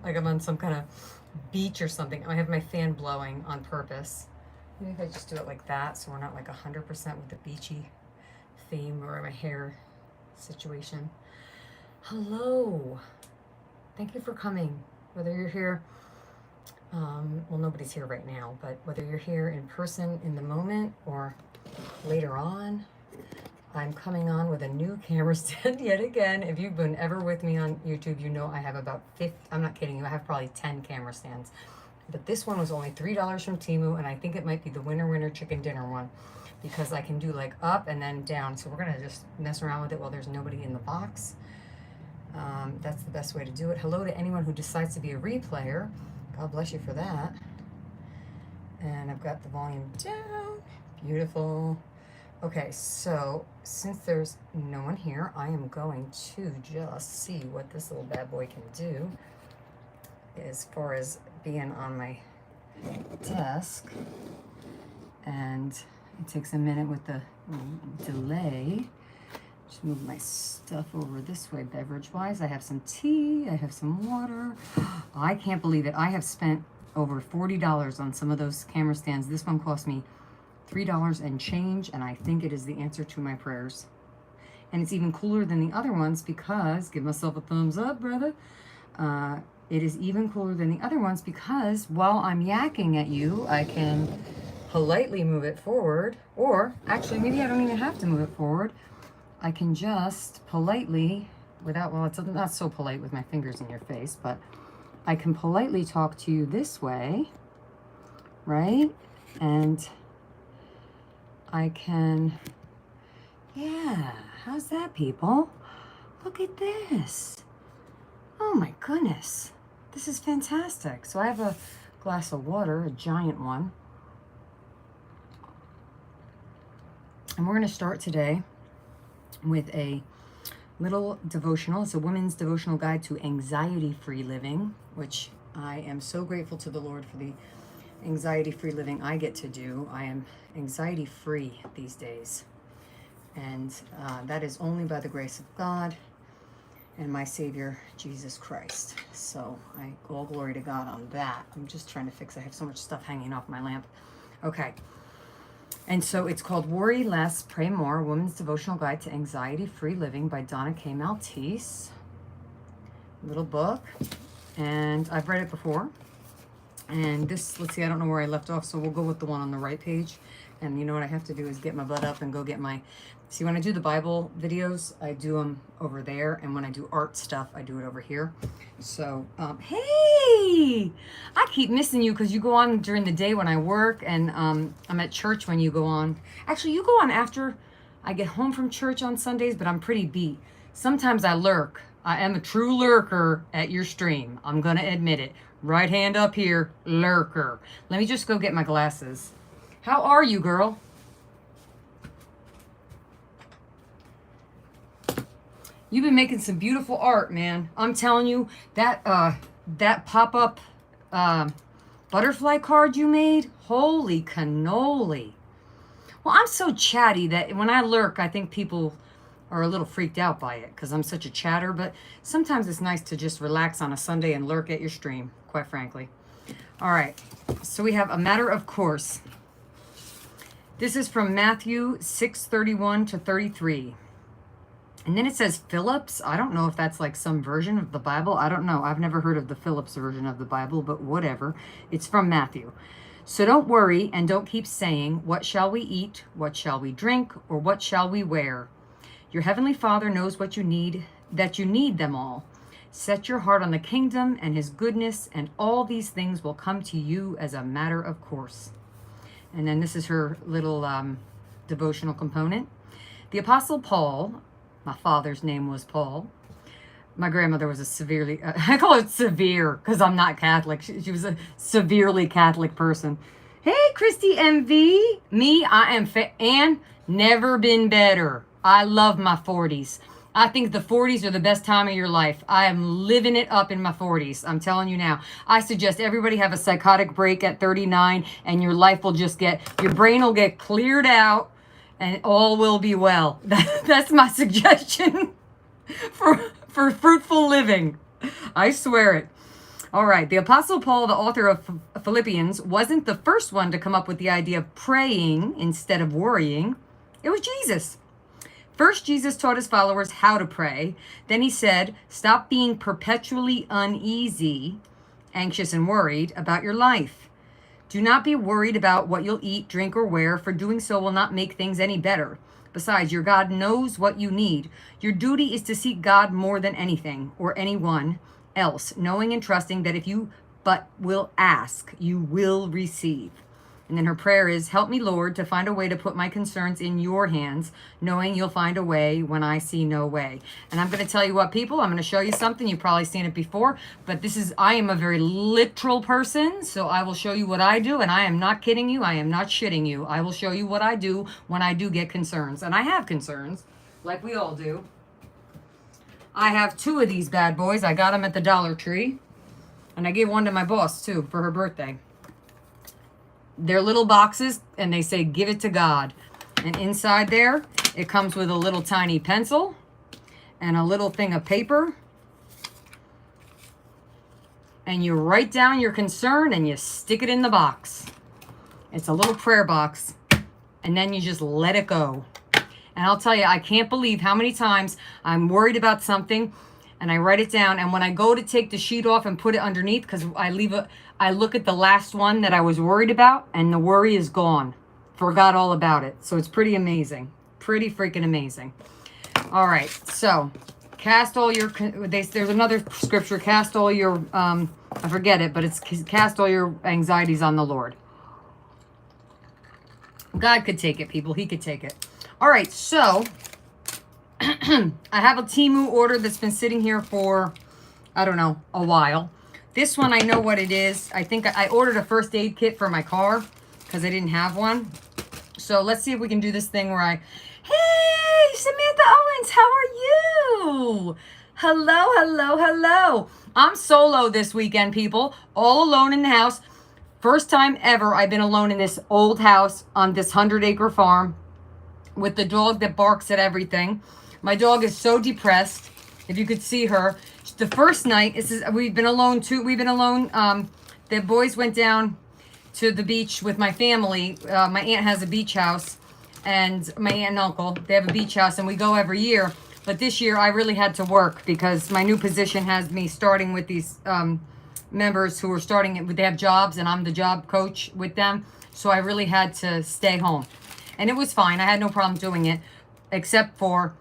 like I'm on some kind of beach or something. I have my fan blowing on purpose. Maybe if I just do it like that so we're not like 100% with the beachy theme or my hair situation. Hello. Thank you for coming. Whether you're here, well, nobody's here right now, but whether you're here in person in the moment or later on, I'm coming on with a new camera stand yet again. If you've been ever with me on YouTube, you know I have about 50, I'm not kidding you, I have probably 10 camera stands. But this one was only $3 from Temu, and I think it might be the winner chicken dinner one because I can do like up and then down. So we're gonna just mess around with it while there's nobody in the box. That's the best way to do it. Hello to anyone who decides to be a replayer. God bless you for that. And I've got the volume down. Beautiful. Okay, so since there's no one here, I am going to just see what this little bad boy can do as far as being on my desk. And it takes a minute with the delay. Just move my stuff over this way beverage-wise. I have some tea, I have some water. I can't believe it. I have spent over $40 on some of those camera stands. This one cost me $3 and change, and I think it is the answer to my prayers. And it's even cooler than the other ones because, give myself a thumbs up, brother. It is even cooler than the other ones because while I'm yakking at you, I can politely move it forward, or actually maybe I don't even have to move it forward. I can just politely, without, well, it's not so polite with my fingers in your face, but I can politely talk to you this way, right? And I can, yeah, how's that, people? Look at this. Oh my goodness, this is fantastic. So I have a glass of water, a giant one. And we're gonna start today with a little devotional. It's a women's devotional guide to anxiety-free living, which I am so grateful to the Lord for the anxiety-free living I get to do. I am anxiety-free these days. And that is only by the grace of God and my Savior, Jesus Christ. So all glory to God on that. I'm just trying to fix, I have so much stuff hanging off my lamp. Okay. And so it's called Worry Less, Pray More, Women's Devotional Guide to Anxiety-Free Living by Donna K. Maltese. Little book. And I've read it before. And this, let's see, I don't know where I left off, so we'll go with the one on the right page. And you know what I have to do is get my butt up and go get my, see, when I do the Bible videos, I do them over there. And when I do art stuff, I do it over here. So, hey, I keep missing you because you go on during the day when I work, and I'm at church when you go on. Actually, you go on after I get home from church on Sundays, but I'm pretty beat. Sometimes I lurk. I am a true lurker at your stream. I'm going to admit it. Right hand up here, lurker. Let me just go get my glasses. How are you, girl? You've been making some beautiful art, man. I'm telling you, that pop-up butterfly card you made, holy cannoli. Well, I'm so chatty that when I lurk, I think people are a little freaked out by it because I'm such a chatter, but sometimes it's nice to just relax on a Sunday and lurk at your stream, quite frankly. All right, so we have a matter of course. This is from Matthew 6:31 to 33. And then it says Phillips. I don't know if that's like some version of the Bible. I don't know. I've never heard of the Phillips version of the Bible, but whatever. It's from Matthew. So don't worry and don't keep saying, what shall we eat? What shall we drink? Or what shall we wear? Your heavenly Father knows what you need, that you need them all. Set your heart on the kingdom and his goodness, and all these things will come to you as a matter of course. And then this is her little devotional component. The Apostle Paul, my father's name was Paul. My grandmother was a severely, I call it severe because I'm not Catholic. She was a severely Catholic person. Hey, Christy MV. Me, I am and never been better. I love my 40s. I think the 40s are the best time of your life. I am living it up in my 40s. I'm telling you now. I suggest everybody have a psychotic break at 39 and your life will just your brain will get cleared out and all will be well. That's my suggestion for fruitful living. I swear it. All right. The Apostle Paul, the author of Philippians, wasn't the first one to come up with the idea of praying instead of worrying. It was Jesus. First, Jesus taught his followers how to pray. Then he said, stop being perpetually uneasy, anxious, and worried about your life. Do not be worried about what you'll eat, drink, or wear, for doing so will not make things any better. Besides, your God knows what you need. Your duty is to seek God more than anything or anyone else, knowing and trusting that if you but will ask, you will receive. And then her prayer is, help me, Lord, to find a way to put my concerns in your hands, knowing you'll find a way when I see no way. And I'm going to tell you what, people, I'm going to show you something. You've probably seen it before, but I am a very literal person, so I will show you what I do, and I am not kidding you. I am not shitting you. I will show you what I do when I do get concerns. And I have concerns, like we all do. I have 2 of these bad boys. I got them at the Dollar Tree, and I gave one to my boss, too, for her birthday. They're little boxes, and they say, give it to God. And inside there, it comes with a little tiny pencil and a little thing of paper. And you write down your concern, and you stick it in the box. It's a little prayer box. And then you just let it go. And I'll tell you, I can't believe how many times I'm worried about something, and I write it down, and when I go to take the sheet off and put it underneath, because I look at the last one that I was worried about, and the worry is gone. Forgot all about it. So it's pretty amazing. Pretty freaking amazing. All right, so cast all your, there's another scripture, cast all your, I forget it, but it's cast all your anxieties on the Lord. God could take it, people. He could take it. All right, so I have a Temu order that's been sitting here for, I don't know, a while. This one, I know what it is. I think I ordered a first aid kit for my car because I didn't have one. So let's see if we can do this thing where hey, Samantha Owens, how are you? Hello, hello, hello. I'm solo this weekend, people, all alone in the house. First time ever I've been alone in this old house on this 100-acre farm with the dog that barks at everything. My dog is so depressed. If you could see her. The first night, we've been alone too. We've been alone. The boys went down to the beach with my family. My aunt has a beach house, and my aunt and uncle, they have a beach house, and we go every year. But this year, I really had to work because my new position has me starting with these members who are starting, they have jobs, and I'm the job coach with them. So I really had to stay home. And it was fine. I had no problem doing it, except for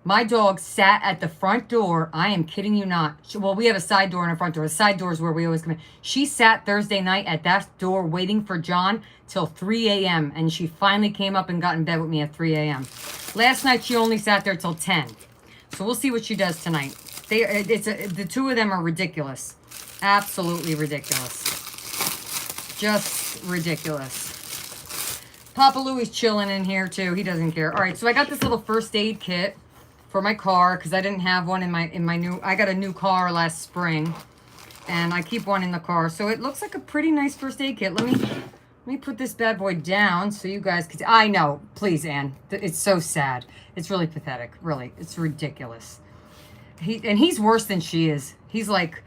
my dog sat at the front door. I am kidding you not. Well, we have a side door and a front door. The side door is where we always come in. She sat Thursday night at that door waiting for John till 3 a.m. And she finally came up and got in bed with me at 3 a.m. Last night, she only sat there till 10. So we'll see what she does tonight. The 2 of them are ridiculous. Absolutely ridiculous. Just ridiculous. Papa Louie's chilling in here too. He doesn't care. All right, so I got this little first aid kit for my car because I didn't have one in my new. I got a new car last spring, and I keep one in the car. So it looks like a pretty nice first aid kit. Let me put this bad boy down so you guys can. I know, please, Ann. It's so sad. It's really pathetic. Really, it's ridiculous. He's worse than she is. He's like,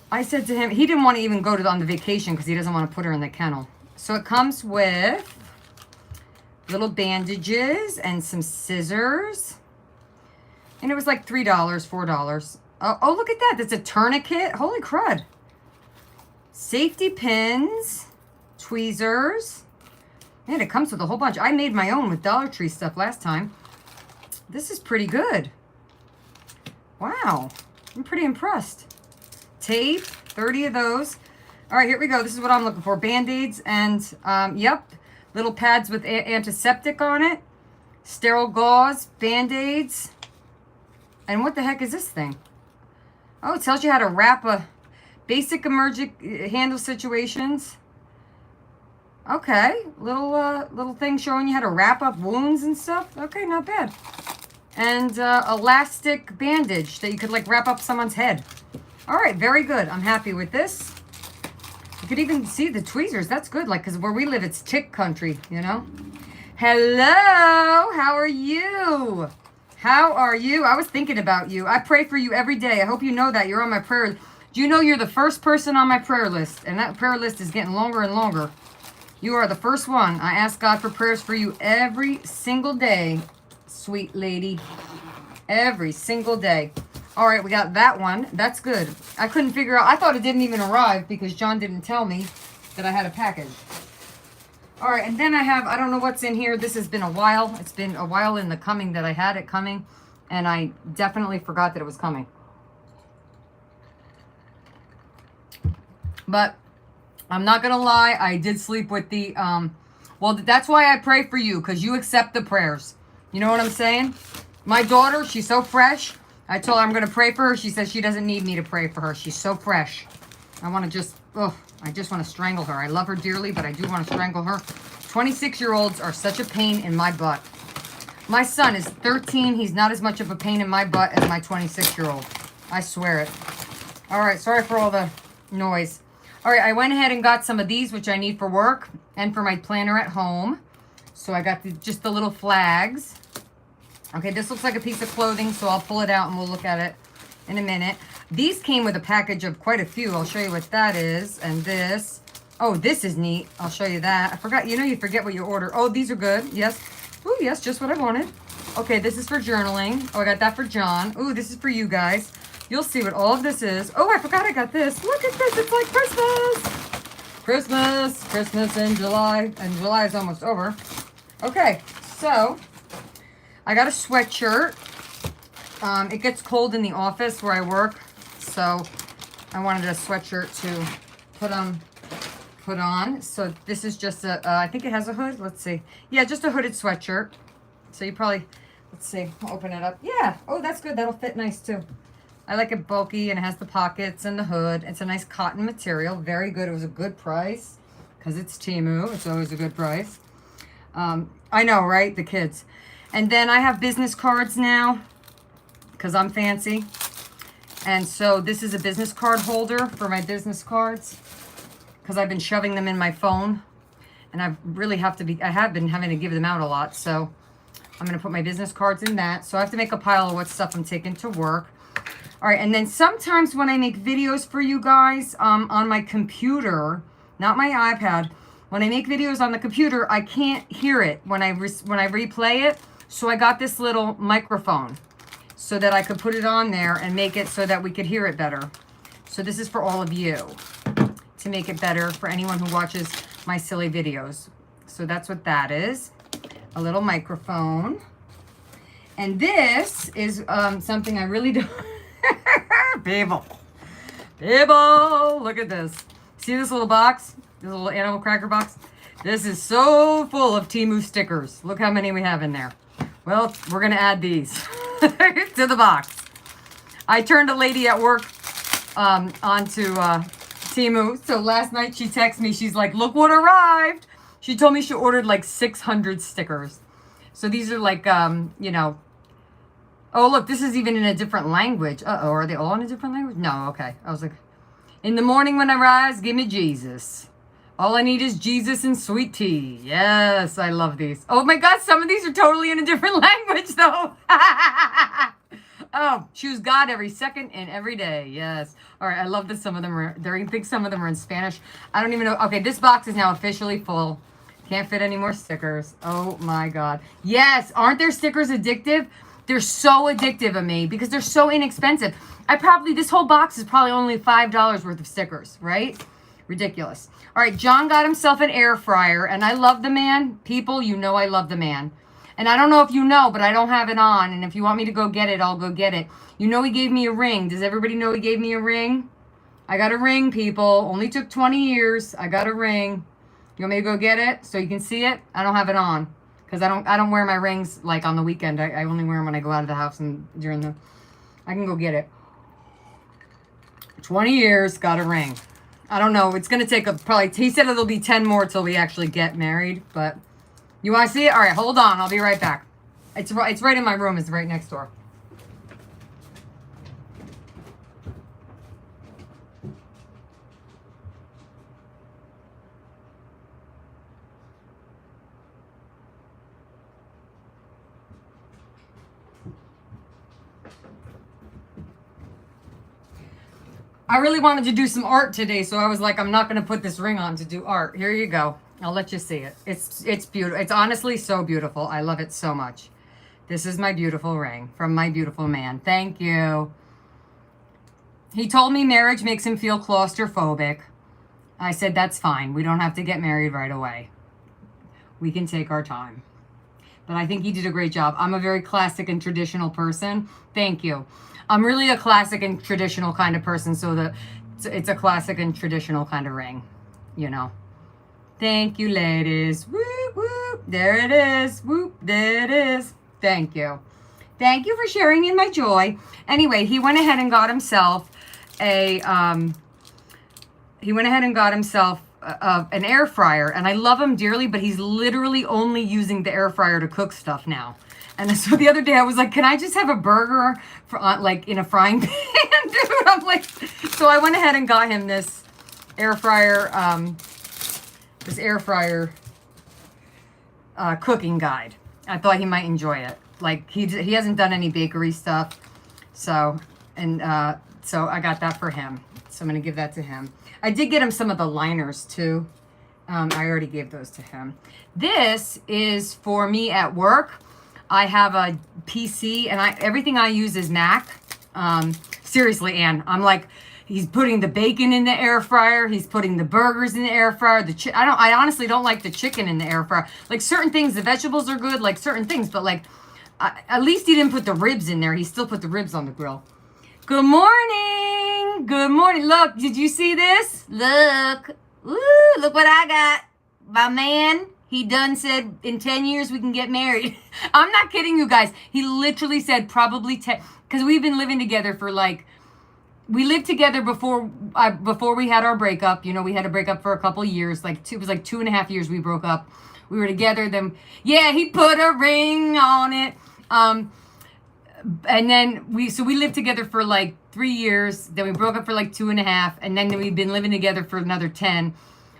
I said to him, he didn't want to even go on the vacation because he doesn't want to put her in the kennel. So it comes with little bandages and some scissors. And it was like $3, $4. Oh, look at that. That's a tourniquet. Holy crud. Safety pins, tweezers. Man, it comes with a whole bunch. I made my own with Dollar Tree stuff last time. This is pretty good. Wow. I'm pretty impressed. Tape, 30 of those. All right, here we go. This is what I'm looking for. Band-Aids and, yep, little pads with antiseptic on it. Sterile gauze, Band-Aids. And what the heck is this thing? Oh, it tells you how to wrap a basic emergent handle situations. Okay, little thing showing you how to wrap up wounds and stuff. Okay, not bad. And elastic bandage that you could like wrap up someone's head. All right, very good. I'm happy with this. You could even see the tweezers. That's good, like, because where we live, it's tick country, you know? Hello, how are you? How are you? I was thinking about you. I pray for you every day. I hope you know that. You're on my prayer. Do you know you're the first person on my prayer list? And that prayer list is getting longer and longer. You are the first one. I ask God for prayers for you every single day, sweet lady. Every single day. All right, we got that one. That's good. I couldn't figure out. I thought it didn't even arrive because John didn't tell me that I had a package. All right, and then I don't know what's in here. This has been a while. It's been a while in the coming that I had it coming, and I definitely forgot that it was coming. But I'm not going to lie. I did sleep with the, well, that's why I pray for you, because you accept the prayers. You know what I'm saying? My daughter, she's so fresh. I told her I'm going to pray for her. She says she doesn't need me to pray for her. She's so fresh. I want to just, I just want to strangle her. I love her dearly, but I do want to strangle her. 26-year-olds are such a pain in my butt. My son is 13. He's not as much of a pain in my butt as my 26-year-old. I swear it. All right, sorry for all the noise. All right, I went ahead and got some of these, which I need for work and for my planner at home. So I got just the little flags. Okay, this looks like a piece of clothing, so I'll pull it out and we'll look at it in a minute. These came with a package of quite a few. I'll show you what that is. And this. Oh, this is neat. I'll show you that. I forgot. You know you forget what you order. Oh, these are good. Yes. Oh, yes, just what I wanted. Okay, this is for journaling. Oh, I got that for John. Oh, this is for you guys. You'll see what all of this is. Oh, I forgot I got this. Look at this. It's like Christmas. Christmas in July. And July is almost over. Okay, so I got a sweatshirt. It gets cold in the office where I work, so I wanted a sweatshirt to put on. So this is just I think it has a hood. Let's see. Yeah, just a hooded sweatshirt. So you probably, let's see, I'll open it up. Yeah, oh, that's good. That'll fit nice too. I like it bulky and it has the pockets and the hood. It's a nice cotton material. Very good. It was a good price because it's Temu. It's always a good price. I know, right? The kids. And then I have business cards now because I'm fancy. And so this is a business card holder for my business cards because I've been shoving them in my phone. And I have been having to give them out a lot. So I'm going to put my business cards in that. So I have to make a pile of what stuff I'm taking to work. All right. And then sometimes when I make videos for you guys on my computer, not my iPad, when I make videos on the computer, I can't hear it when I replay it. So I got this little microphone so that I could put it on there and make it so that we could hear it better. So this is for all of you to make it better for anyone who watches my silly videos. So that's what that is. A little microphone. And this is something I really don't... People, look at this. See this little box? This little animal cracker box? This is so full of Temu stickers. Look how many we have in there. Well, we're going to add these to the box. I turned a lady at work onto Temu. So last night she texted me. She's like, look what arrived. She told me she ordered like 600 stickers. So these are like, you know. Oh, look, this is even in a different language. Uh-oh, are they all in a different language? No, okay. I was like, in the morning when I rise, give me Jesus. All I need is Jesus and sweet tea. Yes, I love these. Oh my God, some of these are totally in a different language though. Oh, choose God every second and every day. Yes. All right, I love that some of them are there. I think some of them are in Spanish. I don't even know. Okay, this box is now officially full. Can't fit any more stickers. Oh my God. Yes, aren't their stickers addictive? They're so addictive of me because they're so inexpensive. This whole box is probably only $5 worth of stickers, right? Ridiculous. All right, John got himself an air fryer, and I love the man. People, you know I love the man. And I don't know if you know, but I don't have it on. And if you want me to go get it, I'll go get it. You know he gave me a ring. Does everybody know he gave me a ring? I got a ring, people. Only took 20 years. I got a ring. You want me to go get it so you can see it? I don't have it on because I don't wear my rings like on the weekend. I only wear them when I go out of the house and during the... I can go get it. 20 years, got a ring. I don't know. It's going to take probably... He said it'll be 10 more till we actually get married, but... You want to see it? All right, hold on. I'll be right back. It's right in my room. It's right next door. I really wanted to do some art today, so I was like, I'm not going to put this ring on to do art. Here you go. I'll let you see it. It's beautiful. It's honestly so beautiful. I love it so much. This is my beautiful ring from my beautiful man. Thank you. He told me marriage makes him feel claustrophobic. I said, that's fine. We don't have to get married right away. We can take our time. But I think he did a great job. I'm a very classic and traditional person. Thank you. I'm really a classic and traditional kind of person, so it's a classic and traditional kind of ring, you know. Thank you, ladies. Whoop, whoop. There it is. Whoop, there it is. Thank you. Thank you for sharing in my joy. Anyway, he went ahead and got himself an air fryer, and I love him dearly, but he's literally only using the air fryer to cook stuff now. And so the other day I was like, can I just have a burger for like in a frying pan, dude? I'm like, so I went ahead and got him this air fryer cooking guide. I thought he might enjoy it. Like he hasn't done any bakery stuff, so I got that for him. So I'm gonna give that to him. I did get him some of the liners too. I already gave those to him. This is for me at work. I have a PC and everything I use is Mac. Seriously, Ann, I'm like, he's putting the bacon in the air fryer. He's putting the burgers in the air fryer. I honestly don't like the chicken in the air fryer. Like certain things, the vegetables are good, like certain things, but like, at least he didn't put the ribs in there. He still put the ribs on the grill. Good morning. Good morning. Look, did you see this? Look. Ooh, look what I got. My man, he done said in 10 years we can get married. I'm not kidding you guys. He literally said probably 10, because we've been living together for like, we lived together before we had our breakup. You know, we had a breakup for a couple years. It was like 2.5 years we broke up. We were together. Then, yeah, he put a ring on it. And then we lived together for like 3 years. Then we broke up for like 2.5. And then we've been living together for another 10.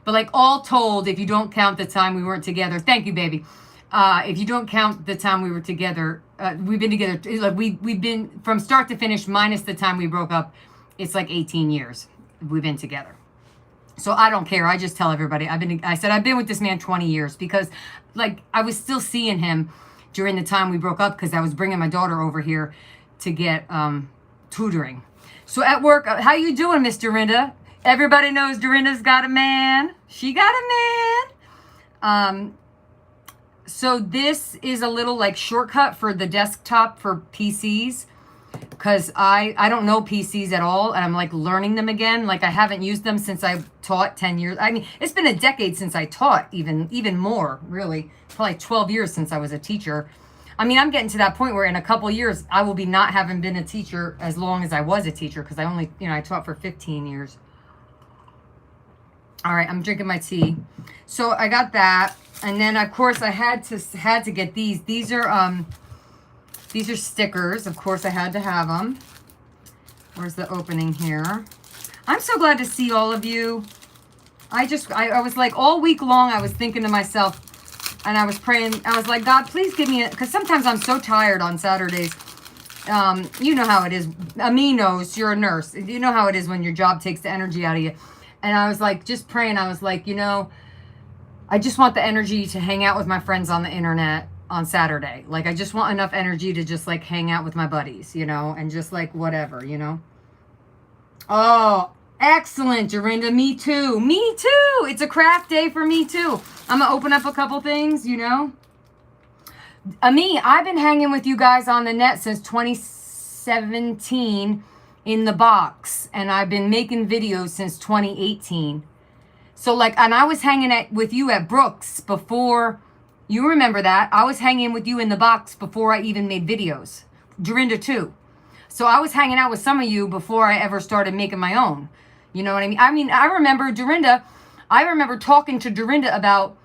But like all told, if you don't count the time we weren't together, thank you, baby. If you don't count the time we were together, we've been together, like we've been from start to finish minus the time we broke up. It's like 18 years we've been together. So I don't care. I just tell everybody I said I've been with this man 20 years because like I was still seeing him during the time we broke up because I was bringing my daughter over here to get tutoring. So at work, how you doing, Miss Dorinda? Everybody knows Dorinda's got a man. She got a man. So this is a little like shortcut for the desktop for PCs. Because I don't know PCs at all, and I'm like learning them again. Like I haven't used them since I taught 10 years. I mean, it's been a decade since I taught, even more, really. Probably 12 years since I was a teacher. I mean, I'm getting to that point where in a couple years, I will be not having been a teacher as long as I was a teacher, because I only, I taught for 15 years. All right, I'm drinking my tea. So I got that, and then of course I had to get these. These are stickers. Of course, I had to have them. Where's the opening here? I'm so glad to see all of you. I was like, all week long, I was thinking to myself, and I was praying. I was like, God, please give me because sometimes I'm so tired on Saturdays. You know how it is. Ami knows, you're a nurse. You know how it is when your job takes the energy out of you. And I was like, just praying. I was like, I just want the energy to hang out with my friends on the internet on Saturday. Like, I just want enough energy to just like hang out with my buddies, and just like whatever, Oh, excellent, Dorinda. Me too. Me too. It's a craft day for me too. I'm gonna open up a couple things, Ami, I've been hanging with you guys on the net since 2017 in the box, and I've been making videos since 2018. So like, and I was hanging with you at Brooks before. You remember that. I was hanging with you in the box before I even made videos. Dorinda too. So I was hanging out with some of you before I ever started making my own. You know what I mean? I mean, I remember Dorinda. I remember talking to Dorinda about,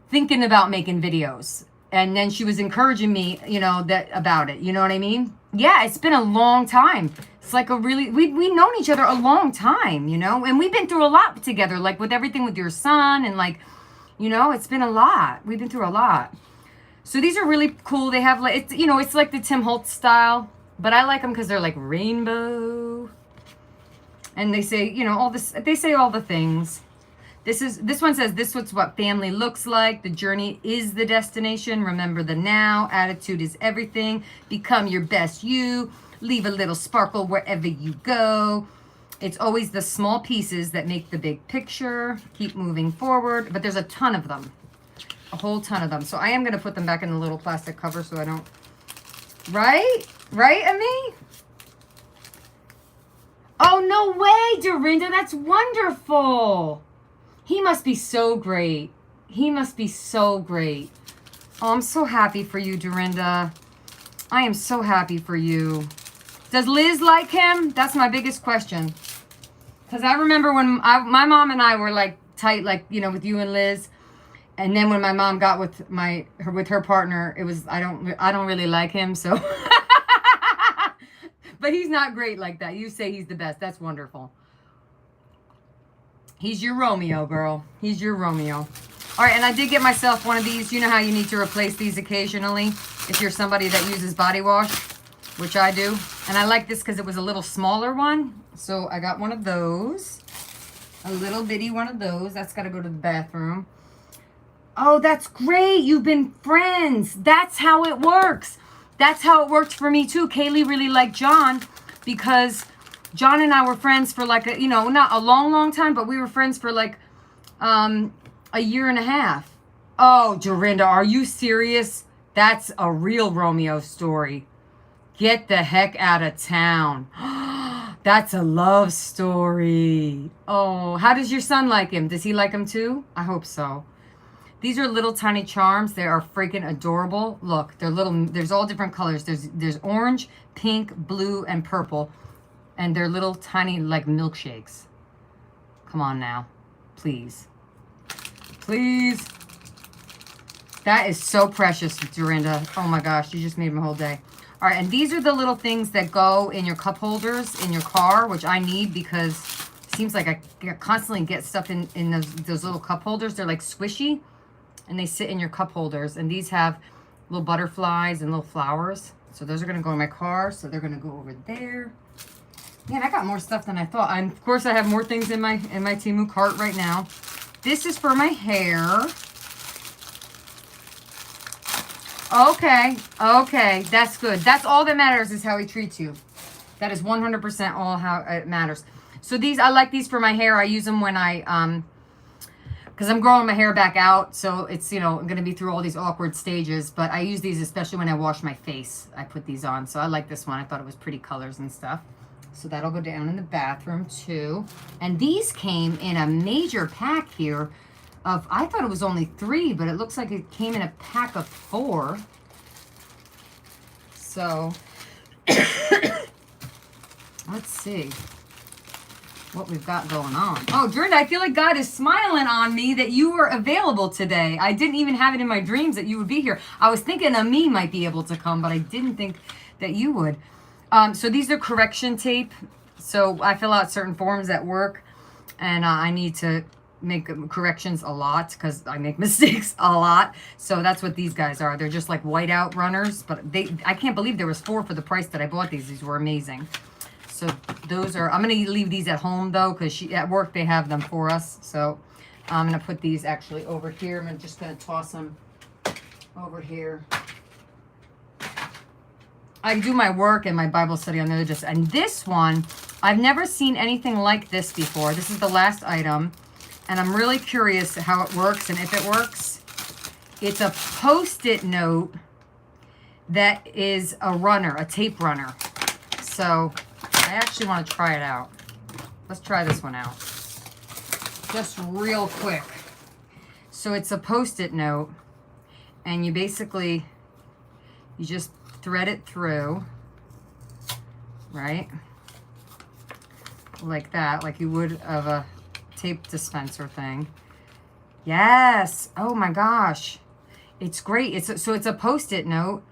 thinking about making videos. And then she was encouraging me, that about it. You know what I mean? Yeah, it's been a long time. It's like we've known each other a long time, and we've been through a lot together, like with everything with your son and like, it's been a lot. We've been through a lot. So these are really cool. They have like, it's like the Tim Holtz style, but I like them because they're like rainbow. And they say, you know, all this, they say all the things. This one says, this is what family looks like. The journey is the destination. Remember the now. Attitude is everything. Become your best you. Leave a little sparkle wherever you go. It's always the small pieces that make the big picture. Keep moving forward. But there's a ton of them. A whole ton of them. So I am going to put them back in the little plastic cover so I don't... Right? Right, Ami? Oh, no way, Dorinda. That's wonderful. He must be so great. He must be so great. Oh, I'm so happy for you, Dorinda. I am so happy for you. Does Liz like him? That's my biggest question. Because I remember when my mom and I were like tight, like, you know, with you and Liz. And then when my mom got with her partner, it was, I don't really like him, so. But he's not great like that. You say he's the best. That's wonderful. He's your Romeo, girl. He's your Romeo. All right, and I did get myself one of these. You know how you need to replace these occasionally if you're somebody that uses body wash, which I do. And I like this because it was a little smaller one. So I got one of those. A little bitty one of those. That's got to go to the bathroom. Oh, that's great. You've been friends. That's how it works. That's how it worked for me, too. Kaylee really liked John because John and I were friends for like, you know, not a long, long time, but we were friends for like a year and a half. Oh, Dorinda, are you serious? That's a real Romeo story. Get the heck out of town. That's a love story. Oh, how does your son like him? Does he like him too? I hope so. These are little tiny charms. They are freaking adorable. Look, they're little, there's all different colors. There's orange, pink, blue, and purple. And they're little tiny like milkshakes. Come on now. Please. Please. That is so precious, Dorinda. Oh my gosh, you just made my whole day. All right, and these are the little things that go in your cup holders in your car, which I need because it seems like I constantly get stuff in those little cup holders. They're like squishy, and they sit in your cup holders. And these have little butterflies and little flowers. So those are going to go in my car, so they're going to go over there. Man, I got more stuff than I thought. And of course, I have more things in my Temu cart right now. This is for my hair. Okay, that's good. That's all that matters is how he treats you. That is 100% all how it matters. So these, I like these for my hair. I use them when I, because I'm growing my hair back out. So it's, you know, I'm going to be through all these awkward stages. But I use these especially when I wash my face. I put these on. So I like this one. I thought it was pretty colors and stuff. So that'll go down in the bathroom too. And these came in a major pack here. I thought it was only 3, but it looks like it came in a pack of 4. So, let's see what we've got going on. Oh, Dorinda, I feel like God is smiling on me that you were available today. I didn't even have it in my dreams that you would be here. I was thinking Ami might be able to come, but I didn't think that you would. So these are correction tape. So I fill out certain forms at work, and I need to make corrections a lot because I make mistakes a lot. So that's what these guys are. They're just like whiteout runners, but I can't believe there was 4 for the price that I bought these. These were amazing. So those are, I'm going to leave these at home though, because at work they have them for us. So I'm going to put these actually over here. I'm just going to toss them over here. I do my work and my Bible study on the other just, and this one, I've never seen anything like this before. This is the last item. And I'm really curious how it works and if it works. It's a Post-it note that is a runner, a tape runner. So I actually want to try it out. Let's try this one out. Just real quick. So it's a Post-it note. And you basically, you just thread it through. Right? Like that, like you would of a tape dispenser thing. Yes. Oh my gosh. It's great. So it's a Post-it note,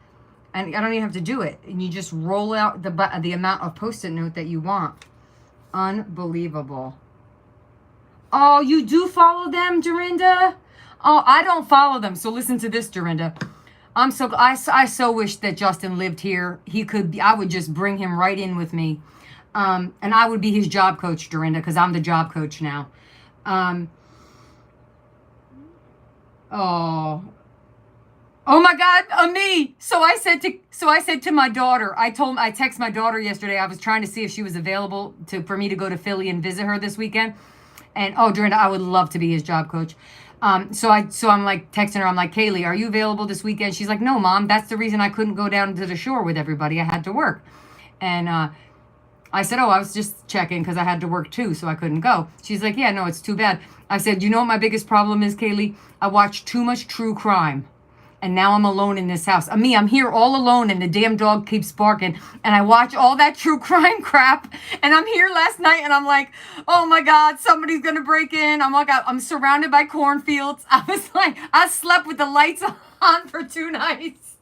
and I don't even have to do it. And you just roll out the amount of Post-it note that you want. Unbelievable. Oh, you do follow them, Dorinda? Oh, I don't follow them. So listen to this, Dorinda. I so wish that Justin lived here. He could be, I would just bring him right in with me. And I would be his job coach, Dorinda, because I'm the job coach now. Oh, oh my God, me. So I said to my daughter, I texted my daughter yesterday. I was trying to see if she was available for me to go to Philly and visit her this weekend. And Dorinda, I would love to be his job coach. So I'm like texting her. I'm like, Kaylee, are you available this weekend? She's like, no, Mom. That's the reason I couldn't go down to the shore with everybody. I had to work. And I said, I was just checking because I had to work too, so I couldn't go. She's like, yeah, no, it's too bad. I said, you know what my biggest problem is, Kaylee? I watch too much true crime. And now I'm alone in this house. I'm here all alone and the damn dog keeps barking. And I watch all that true crime crap. And I'm here last night and I'm like, oh my God, somebody's going to break in. I'm surrounded by cornfields. I was like, I slept with the lights on for 2 nights.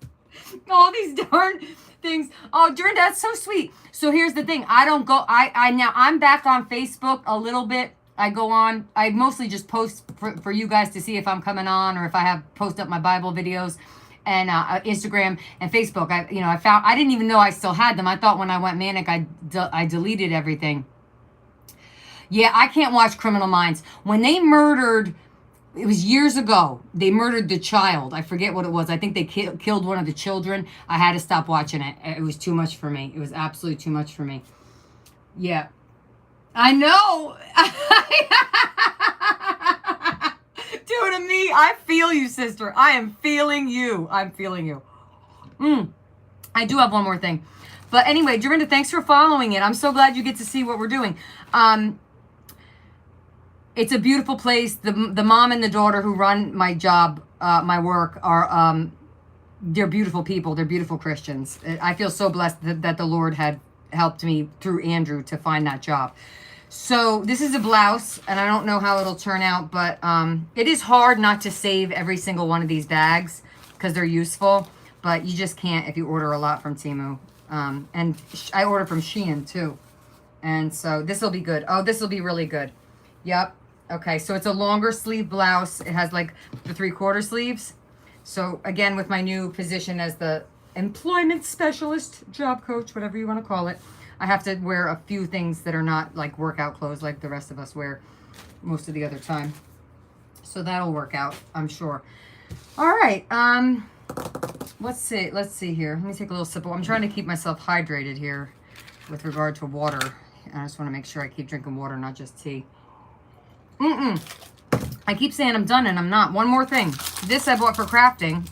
All these darn things. Oh, Dorinda, that's so sweet. So here's the thing. Now I'm back on Facebook a little bit. I go on. I mostly just post for you guys to see if I'm coming on or if I have post up my Bible videos, and Instagram and Facebook. I didn't even know I still had them. I thought when I went manic, I deleted everything. Yeah, I can't watch Criminal Minds. When they murdered, it was years ago. They murdered the child. I forget what it was. I think they killed one of the children. I had to stop watching it. It was too much for me. It was absolutely too much for me. Yeah. I know. Dude, me, I feel you, sister. I am feeling you. I'm feeling you. I do have one more thing. But anyway, Dorinda, thanks for following it. I'm so glad you get to see what we're doing. It's a beautiful place. The mom and the daughter who run my job, my work, are they're beautiful people. They're beautiful Christians. I feel so blessed that the Lord had helped me through Andrew to find that job. So this is a blouse, and I don't know how it'll turn out, but it is hard not to save every single one of these bags because they're useful, but you just can't if you order a lot from Temu. And I order from Shein too. And so this will be good. Oh, this will be really good. Yep. Okay, so it's a longer sleeve blouse. It has like the 3/4 sleeves. So again, with my new position as the employment specialist, job coach, whatever you want to call it, I have to wear a few things that are not like workout clothes like the rest of us wear most of the other time. So that'll work out, I'm sure. All right. Let's see here. Let me take a little sip. I'm trying to keep myself hydrated here with regard to water. I just want to make sure I keep drinking water, not just tea. I keep saying I'm done and I'm not. One more thing. This I bought for crafting.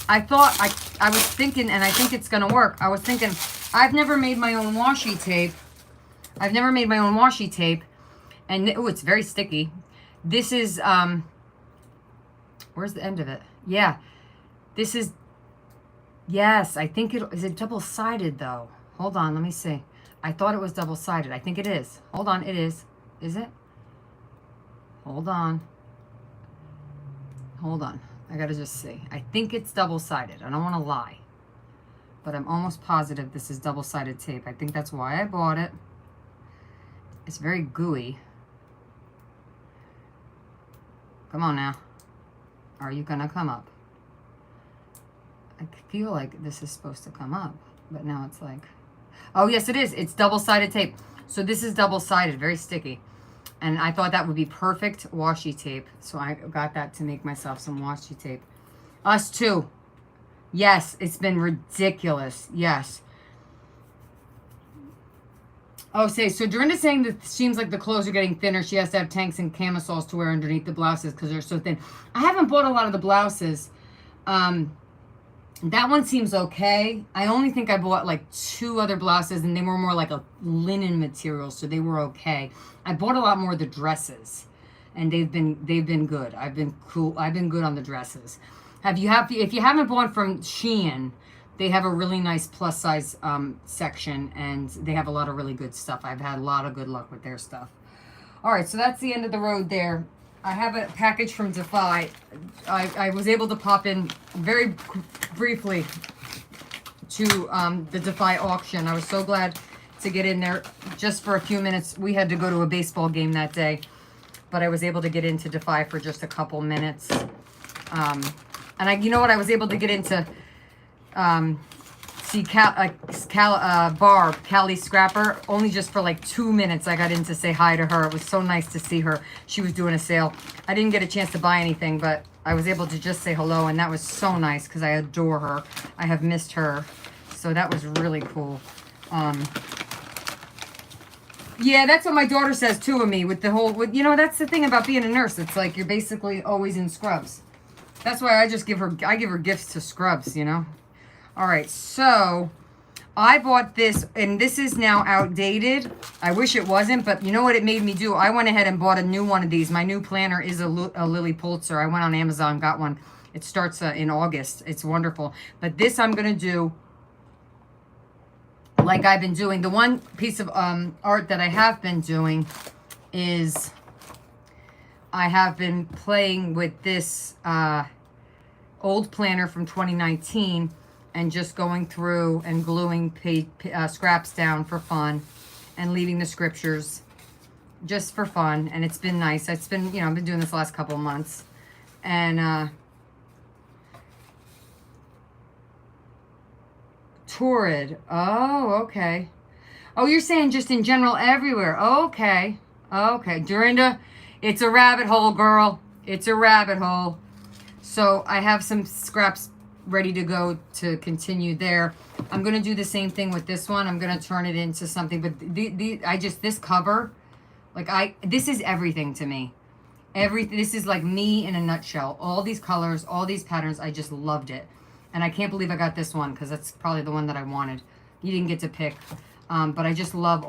I thought I was thinking, and I think it's going to work. I was thinking, I've never made my own washi tape. And oh, it's very sticky. This is, where's the end of it? Yeah. This is, yes, I think is it double-sided though? Hold on, let me see. I thought it was double-sided. I think it is. Hold on, it is. Is it? Hold on. I gotta just see. I think it's double-sided. I don't want to lie. But I'm almost positive this is double-sided tape. I think that's why I bought it. It's very gooey. Come on now. Are you gonna come up? I feel like this is supposed to come up. But now it's like... Oh, yes, it is. It's double-sided tape. So this is double-sided. Very sticky. And I thought that would be perfect washi tape. So I got that to make myself some washi tape. Us too. Yes, it's been ridiculous. Yes. Oh, so Dorinda's saying that it seems like the clothes are getting thinner. She has to have tanks and camisoles to wear underneath the blouses because they're so thin. I haven't bought a lot of the blouses. That one seems okay. I only think I bought like 2 other blouses and they were more like a linen material, so they were okay. I bought a lot more of the dresses and they've been good. I've been cool. I've been good on the dresses. If you haven't bought from Shein, they have a really nice plus size section and they have a lot of really good stuff. I've had a lot of good luck with their stuff. All right, so that's the end of the road there. I have a package from Defy. I was able to pop in very briefly to the Defy auction. I was so glad to get in there just for a few minutes. We had to go to a baseball game that day, but I was able to get into Defy for just a couple minutes. And you know what? I was able to get into see Barb, Callie Scrapper, only just for like 2 minutes I got in to say hi to her. It was so nice to see her. She was doing a sale. I didn't get a chance to buy anything, but I was able to just say hello, and that was so nice because I adore her. I have missed her. So that was really cool. Yeah, that's what my daughter says too of me with the whole, you know, that's the thing about being a nurse. It's like you're basically always in scrubs. That's why I give her gifts to scrubs, you know. All right, so I bought this, and this is now outdated. I wish it wasn't, but you know what it made me do? I went ahead and bought a new one of these. My new planner is a Lily Pulitzer. I went on Amazon, got one. It starts in August. It's wonderful. But this I'm going to do like I've been doing. The one piece of art that I have been doing is I have been playing with this old planner from 2019 and just going through and gluing scraps down for fun and leaving the scriptures just for fun. And it's been nice. It's been, you know, I've been doing this the last couple of months. And Torrid. Oh, okay. Oh, you're saying just in general everywhere. Okay. Okay. It's a rabbit hole, girl. It's a rabbit hole. So I have some scraps ready to go to continue there. I'm going to do the same thing with this one. I'm going to turn it into something, but this cover, this is everything to me. This is like me in a nutshell. All these colors, all these patterns, I just loved it. And I can't believe I got this one because that's probably the one that I wanted. You didn't get to pick. But I just love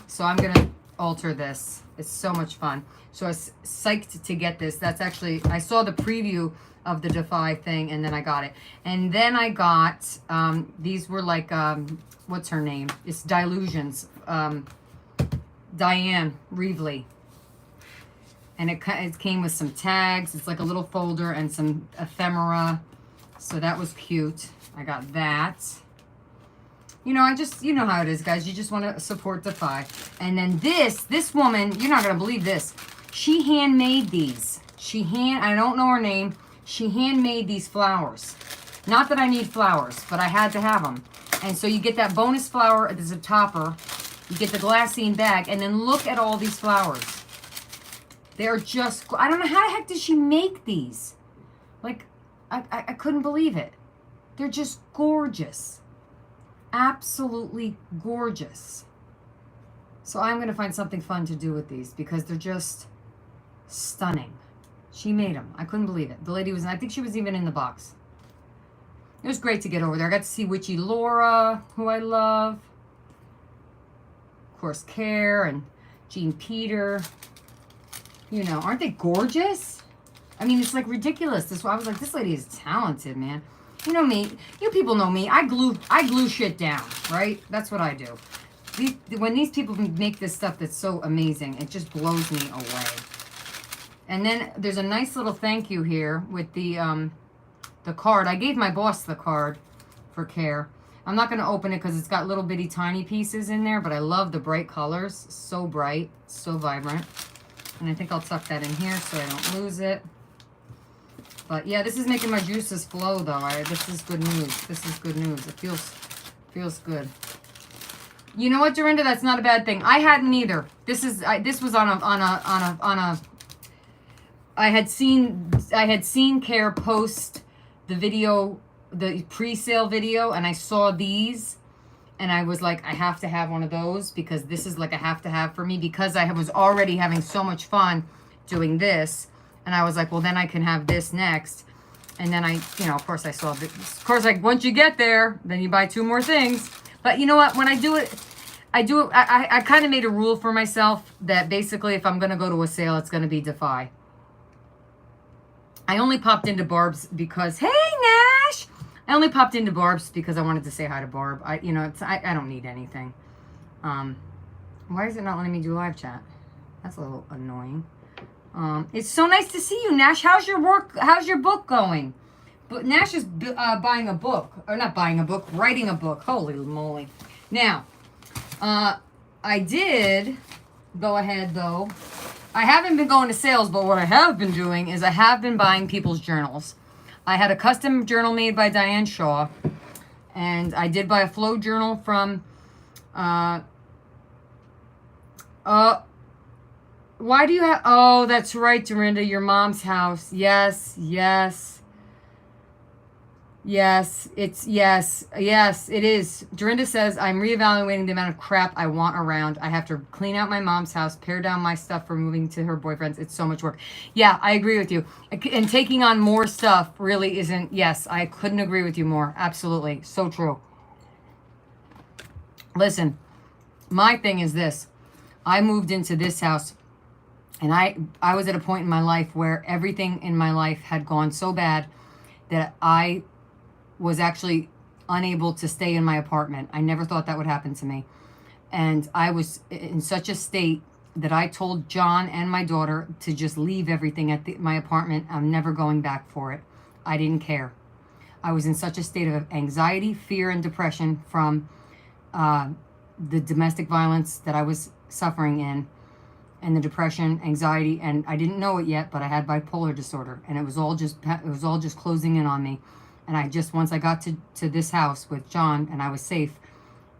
so I'm going to alter this. It's so much fun. So I was psyched to get this. That's actually, I saw the preview of the Defy thing, and then I got it. And then I got, these were like, what's her name? It's Dilutions. Diane Reevely. And it came with some tags. It's like a little folder and some ephemera. So that was cute. I got that. You know, you know how it is, guys. You just want to support Defy. And then this woman, you're not going to believe this. She handmade these. I don't know her name. She handmade these flowers. Not that I need flowers, but I had to have them. And so you get that bonus flower as a topper. You get the glassine bag. And then look at all these flowers. They're just, I don't know how the heck did she make these? Like, I couldn't believe it. They're just gorgeous. Absolutely gorgeous. So I'm going to find something fun to do with these because they're just stunning. She made them. I couldn't believe it. The lady I think she was even in the box. It was great to get over there. I got to see Witchy Laura, who I love. Of course, Care and Jean Peter. You know, aren't they gorgeous? I mean, it's like ridiculous. I was like, this lady is talented, man. You know me. You people know me. I glue shit down, right? That's what I do. When these people make this stuff that's so amazing, it just blows me away. And then there's a nice little thank you here with the card. I gave my boss the card for Care. I'm not going to open it because it's got little bitty tiny pieces in there, but I love the bright colors. So bright, so vibrant. And I think I'll tuck that in here so I don't lose it. But yeah, this is making my juices flow though. This is good news. This is good news. It feels good. You know what, Dorinda? That's not a bad thing. I hadn't either. This was on a. I had seen Care post the video, the pre-sale video, and I saw these, and I was like, I have to have one of those because this is like a have to have for me because I was already having so much fun doing this. And I was like, well, then I can have this next. And then of course I saw this. Of course, like once you get there, then you buy 2 more things. But you know what? When I do it, I kind of made a rule for myself that basically if I'm going to go to a sale, it's going to be Defy. I only popped into Barb's because, hey, Nash! I only popped into Barb's because I wanted to say hi to Barb. I don't need anything. Why is it not letting me do live chat? That's a little annoying. It's so nice to see you, Nash. How's your work? How's your book going? But Nash is buying a book, or not buying a book, writing a book. Holy moly! Now, I did go ahead though. I haven't been going to sales, but what I have been doing is I have been buying people's journals. I had a custom journal made by Diane Shaw, And I did buy a flow journal from, why do you have, oh, that's right, Dorinda, your mom's house. Yes, yes. Yes, yes, it is. Dorinda says, I'm reevaluating the amount of crap I want around. I have to clean out my mom's house, pare down my stuff for moving to her boyfriend's. It's so much work. Yeah, I agree with you. And taking on more stuff really isn't, yes, I couldn't agree with you more. Absolutely. So true. Listen, my thing is this. I moved into this house and I was at a point in my life where everything in my life had gone so bad that I was actually unable to stay in my apartment. I never thought that would happen to me. And I was in such a state that I told John and my daughter to just leave everything at my apartment. I'm never going back for it. I didn't care. I was in such a state of anxiety, fear, and depression from the domestic violence that I was suffering in, and the depression, anxiety, and I didn't know it yet, but I had bipolar disorder, and it was all just closing in on me. And I just, once I got to this house with John and I was safe,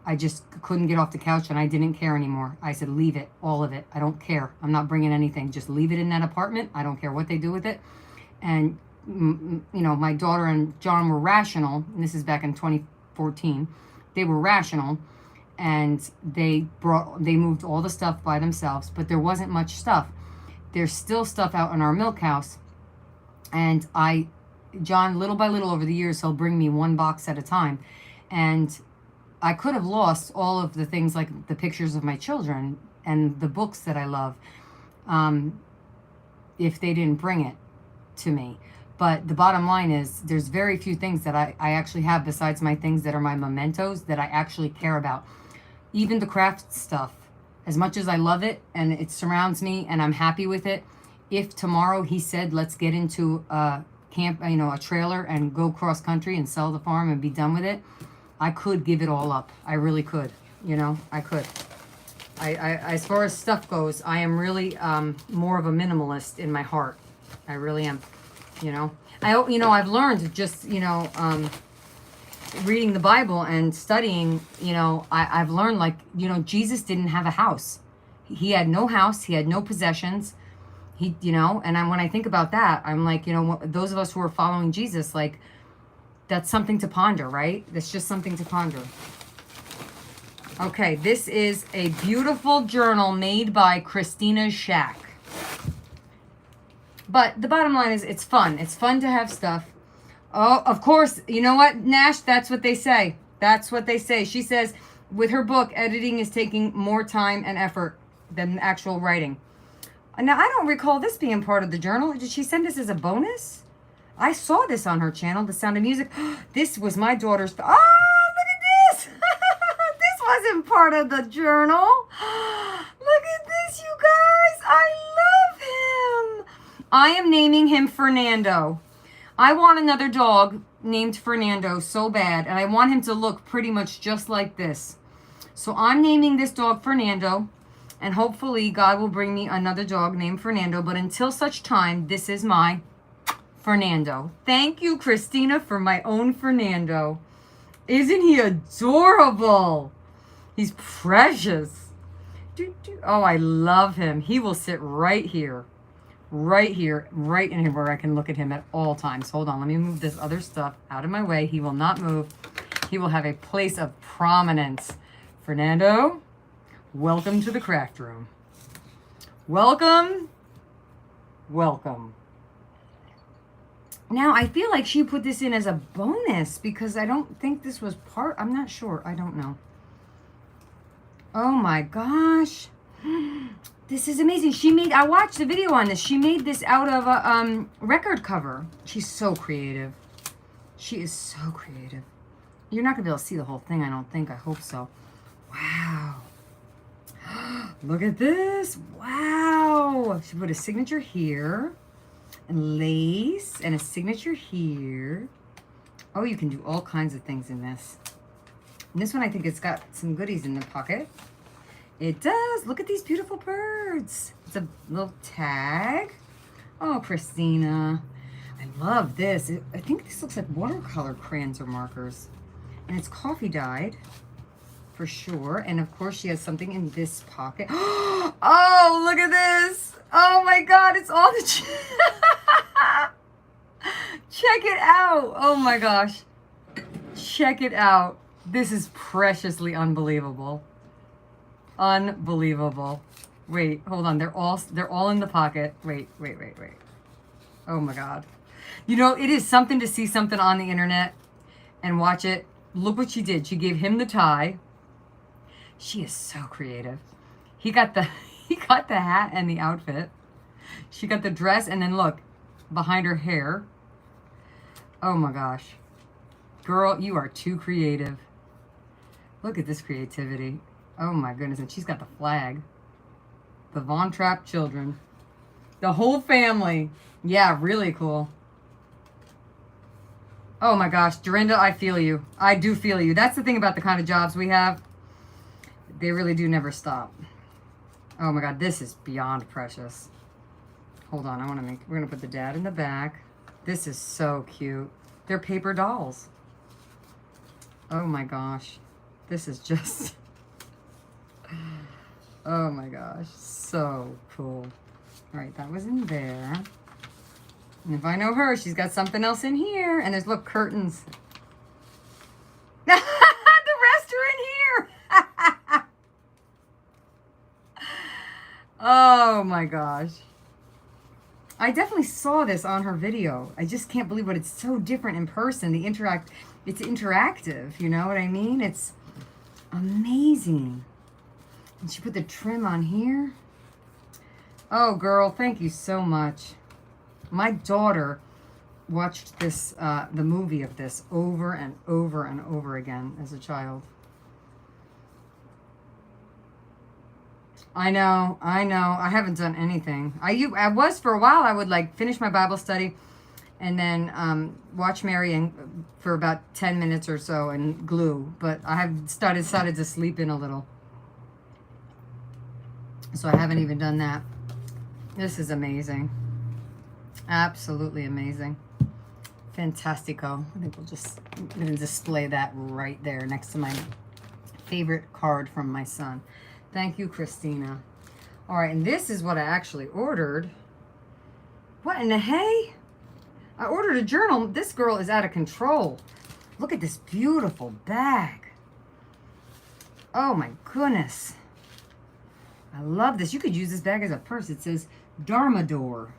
I just couldn't get off the couch and I didn't care anymore. I said, leave it, all of it. I don't care. I'm not bringing anything. Just leave it in that apartment. I don't care what they do with it. And, you know, my daughter and John were rational. And this is back in 2014. They were rational and they moved all the stuff by themselves, but there wasn't much stuff. There's still stuff out in our milk house. And John, little by little over the years, he'll bring me one box at a time. And I could have lost all of the things like the pictures of my children and the books that I love if they didn't bring it to me. But the bottom line is there's very few things that I actually have besides my things that are my mementos that I actually care about. Even the craft stuff, as much as I love it and it surrounds me and I'm happy with it, if tomorrow he said, let's get into camp, you know, a trailer and go cross country and sell the farm and be done with it, I could give it all up. I really could, you know, I could. I as far as stuff goes, I am really more of a minimalist in my heart. I really am, you know. I've learned just, you know, reading the Bible and studying, you know, I've learned, like, you know, Jesus didn't have a house. He had no house. He had no possessions. He, you know, and when I think about that, I'm like, you know, those of us who are following Jesus, like, that's something to ponder, right? That's just something to ponder. Okay, this is a beautiful journal made by Christina Shack. But the bottom line is it's fun. It's fun to have stuff. Oh, of course, you know what, Nash? That's what they say. That's what they say. She says, with her book, editing is taking more time and effort than actual writing. Now, I don't recall this being part of the journal. Did she send this as a bonus? I saw this on her channel, The Sound of Music. This was my daughter's. Oh, look at this. This wasn't part of the journal. Look at this, you guys. I love him. I am naming him Fernando. I want another dog named Fernando so bad, and I want him to look pretty much just like this. So I'm naming this dog Fernando. And hopefully God will bring me another dog named Fernando. But until such time, this is my Fernando. Thank you, Christina, for my own Fernando. Isn't he adorable? He's precious. Oh, I love him. He will sit right here. Right here. Right in here where I can look at him at all times. Hold on. Let me move this other stuff out of my way. He will not move. He will have a place of prominence. Fernando, welcome to the craft room. Welcome. Welcome. Now, I feel like she put this in as a bonus because I don't think this was part. I'm not sure. I don't know. Oh my gosh. This is amazing. I watched the video on this. She made this out of a record cover. She's so creative. She is so creative. You're not going to be able to see the whole thing, I don't think. I hope so. Wow. Look at this. Wow. She put a signature here. And lace. And a signature here. Oh, you can do all kinds of things in this. And this one, I think it's got some goodies in the pocket. It does. Look at these beautiful birds. It's a little tag. Oh, Christina. I love this. I think this looks like watercolor crayons or markers. And it's coffee dyed, for sure. And of course she has something in this pocket. Oh, look at this. Oh my God, it's all the... Check it out. Oh my gosh. Check it out. This is preciously unbelievable. Unbelievable. Wait, hold on. They're all in the pocket. Wait. Oh my God. You know, it is something to see something on the internet and watch it. Look what she did. She gave him the tie. She is so creative. He got the hat and the outfit. She got the dress, and then look, behind her hair. Oh my gosh. Girl, you are too creative. Look at this creativity. Oh my goodness. And she's got the flag. The Von Trapp children. The whole family. Yeah, really cool. Oh my gosh, Dorinda, I feel you. I do feel you. That's the thing about the kind of jobs we have. They really do never stop. Oh my God, this is beyond precious. Hold on, we're gonna put the dad in the back. This is so cute. They're paper dolls. Oh my gosh. This is just, oh my gosh, so cool. All right, that was in there. And if I know her, she's got something else in here. And there's, look, curtains. The rest are in here. Oh my gosh. I definitely saw this on her video. I just can't believe what it's so different in person. It's interactive, you know what I mean? It's amazing. And she put the trim on here. Oh girl, thank you so much. My daughter watched this, the movie of this over and over and over again as a child. I know. I haven't done anything. I was for a while. I would like finish my Bible study and then watch Mary and for about 10 minutes or so and glue. But I have decided to sleep in a little. So I haven't even done that. This is amazing. Absolutely amazing. Fantastico. I think I'm going to display that right there next to my favorite card from my son. Thank you, Christina. All right, and this is what I actually ordered. What in the hay? I ordered a journal. This girl is out of control. Look at this beautiful bag. Oh my goodness. I love this. You could use this bag as a purse. It says Dharmador.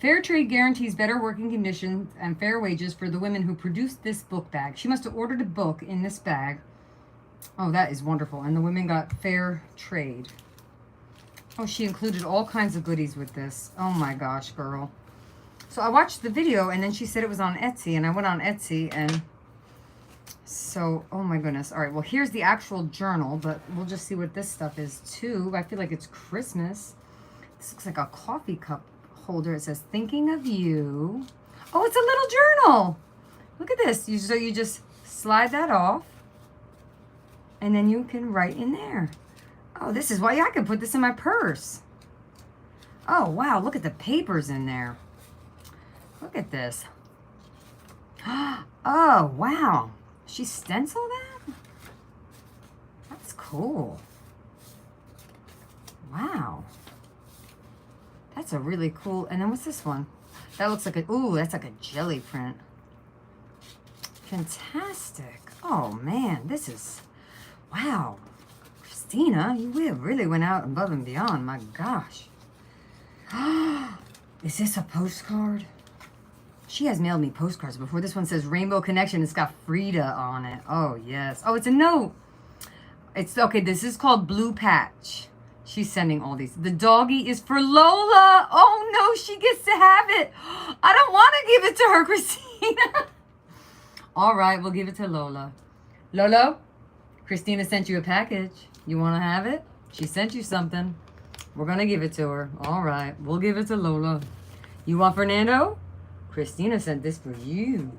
Fair trade guarantees better working conditions and fair wages for the women who produced this book bag. She must have ordered a book in this bag. Oh, that is wonderful. And the women got fair trade. Oh, she included all kinds of goodies with this. Oh my gosh, girl. So I watched the video and then she said it was on Etsy, and I went on Etsy and so, oh my goodness. All right, well, here's the actual journal, but we'll just see what this stuff is too. I feel like it's Christmas. This looks like a coffee cup holder. It says, thinking of you. Oh, it's a little journal. Look at this. So you just slide that off and then you can write in there. Oh, this is why I could put this in my purse. Oh, wow. Look at the papers in there. Look at this. Oh, wow. She stenciled that? That's cool. Wow. That's a really cool, and then what's this one? That looks like a, ooh, that's like a jelly print. Fantastic. Oh man, this is, wow. Christina, you really went out above and beyond, my gosh. Is this a postcard? She has mailed me postcards before. This one says Rainbow Connection. It's got Frida on it. Oh yes. Oh, it's a note. It's, okay, this is called Blue Patch. She's sending all these. The doggy is for Lola. Oh, no, she gets to have it. I don't want to give it to her, Christina. All right, we'll give it to Lola. Lolo, Christina sent you a package. You want to have it? She sent you something. We're going to give it to her. All right, we'll give it to Lola. You want Fernando? Christina sent this for you.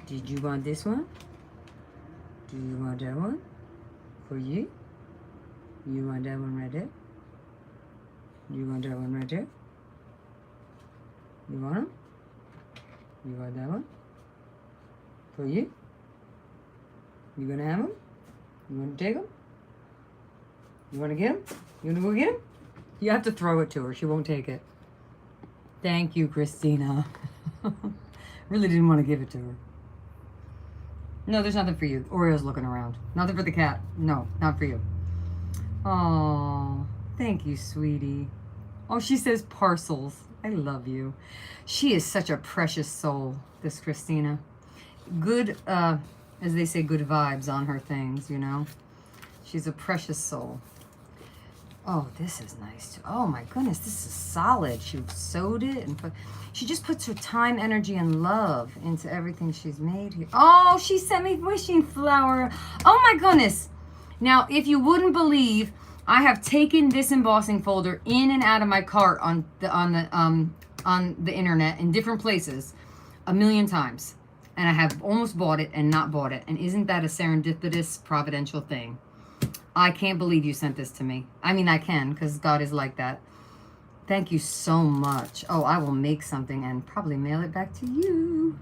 Did you want this one? Do you want that one? For you? You want that one right there? You want that one right there? You want them? You want that one? For you? You gonna have him? You wanna take him? You wanna get him? You wanna go get him? You have to throw it to her. She won't take it. Thank you, Christina. Really didn't want to give it to her. No, there's nothing for you. Oreo's looking around. Nothing for the cat. No, not for you. Oh, thank you, sweetie. Oh, she says parcels. I love you. She is such a precious soul, this Christina. Good, as they say, good vibes on her things, you know. She's a precious soul. Oh, this is nice too. Oh my goodness, this is solid. She sewed it and she just puts her time, energy, and love into everything she's made here. Oh, she sent me wishing flower. Oh my goodness. Now, if you wouldn't believe, I have taken this embossing folder in and out of my cart on the internet in different places a million times. And I have almost bought it and not bought it. And isn't that a serendipitous, providential thing? I can't believe you sent this to me. I mean, I can, because God is like that. Thank you so much. Oh, I will make something and probably mail it back to you.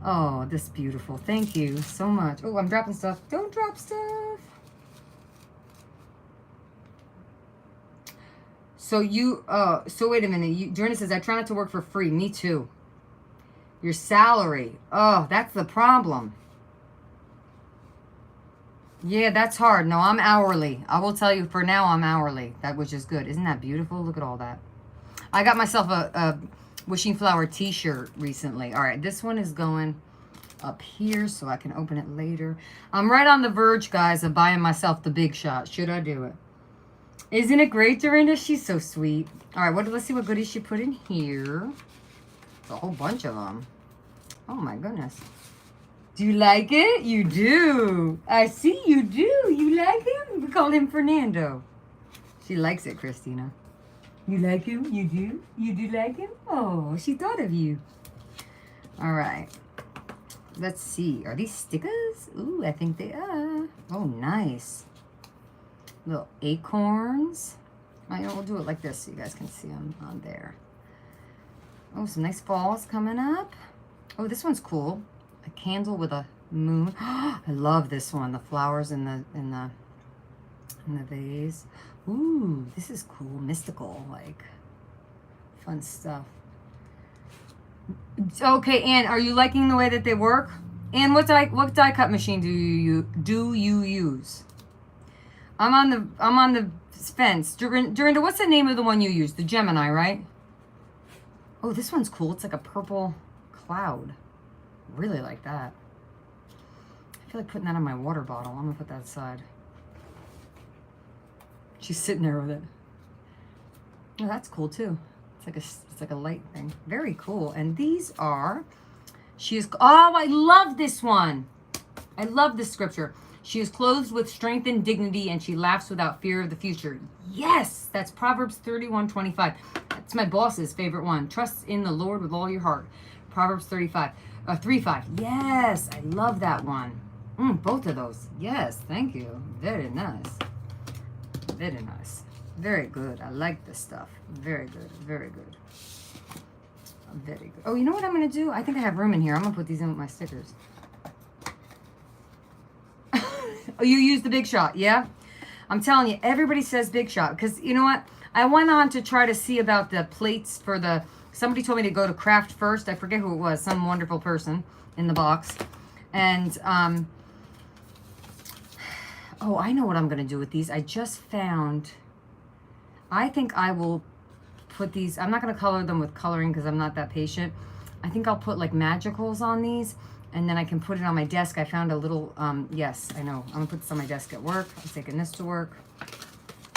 Oh, this is beautiful. Thank you so much. Oh, I'm dropping stuff. Don't drop stuff. So so wait a minute. Joanna says, I try not to work for free. Me too. Your salary. Oh, that's the problem. Yeah, that's hard. No, I'm hourly. I will tell you, for now, I'm hourly. That which is good. Isn't that beautiful? Look at all that. I got myself a Wishing Flower t-shirt recently. All right, this one is going up here so I can open it later. I'm right on the verge, guys, of buying myself the Big Shot. Should I do it? Isn't it great, Dorinda? She's so sweet. All right, let's see what goodies she put in here. It's a whole bunch of them. Oh, my goodness. Do you like it? You do. I see you do. You like him? We call him Fernando. She likes it, Christina. You like him? You do? You do like him? Oh, she thought of you. All right. Let's see. Are these stickers? Ooh, I think they are. Oh, nice. Little acorns. We'll do it like this so you guys can see them on there. Oh, some nice balls coming up. Oh, this one's cool. A candle with a moon. I love this one. The flowers in the vase. Ooh, this is cool. Mystical, like fun stuff. Okay, Ann, are you liking the way that they work? Ann, what die cut machine do you use? I'm on the fence. Dorinda, what's the name of the one you use? The Gemini, right? Oh, this one's cool. It's like a purple cloud. Really like that. I feel like putting that on my water bottle. I'm gonna put that aside. She's sitting there with it. Oh, that's cool too. It's like a light thing. Very cool. And these are. Oh, I love this one. I love this scripture. She is clothed with strength and dignity, and she laughs without fear of the future. Yes, that's Proverbs 31:25. That's my boss's favorite one. Trust in the Lord with all your heart. Proverbs 3:5. Yes, I love that one. Both of those. Yes, thank you. Very nice. Very nice. Very good. I like this stuff. Very good. Very good. Very good. Oh, you know what I'm going to do? I think I have room in here. I'm going to put these in with my stickers. Oh, you use the Big Shot, yeah? I'm telling you, everybody says Big Shot. Because, you know what? I went on to try to see about the plates for the... Somebody told me to go to Craft First. I forget who it was. Some wonderful person in the box. And, oh, I know what I'm going to do with these. I just found... I think I will put these... I'm not going to color them with coloring because I'm not that patient. I think I'll put, like, magicals on these. And then I can put it on my desk. I found a little... yes, I know. I'm going to put this on my desk at work. I'm taking this to work.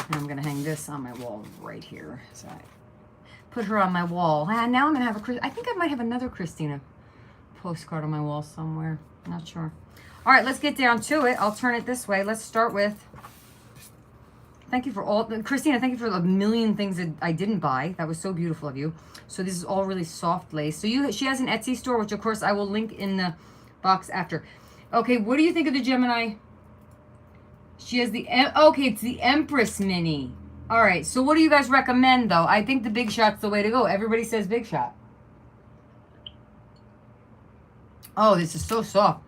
And I'm going to hang this on my wall right here. So I put her on my wall. And now I'm going to have a... I think I might have another Christina postcard on my wall somewhere. I'm not sure. All right, let's get down to it. I'll turn it this way. Let's start with... Thank you for all... Christina, thank you for a million things that I didn't buy. That was so beautiful of you. So this is all really soft lace. So she has an Etsy store, which of course I will link in the box after. Okay, what do you think of the Gemini? She has the... Okay, it's the Empress Mini. All right, so what do you guys recommend, though? I think the Big Shot's the way to go. Everybody says Big Shot. Oh, this is so soft.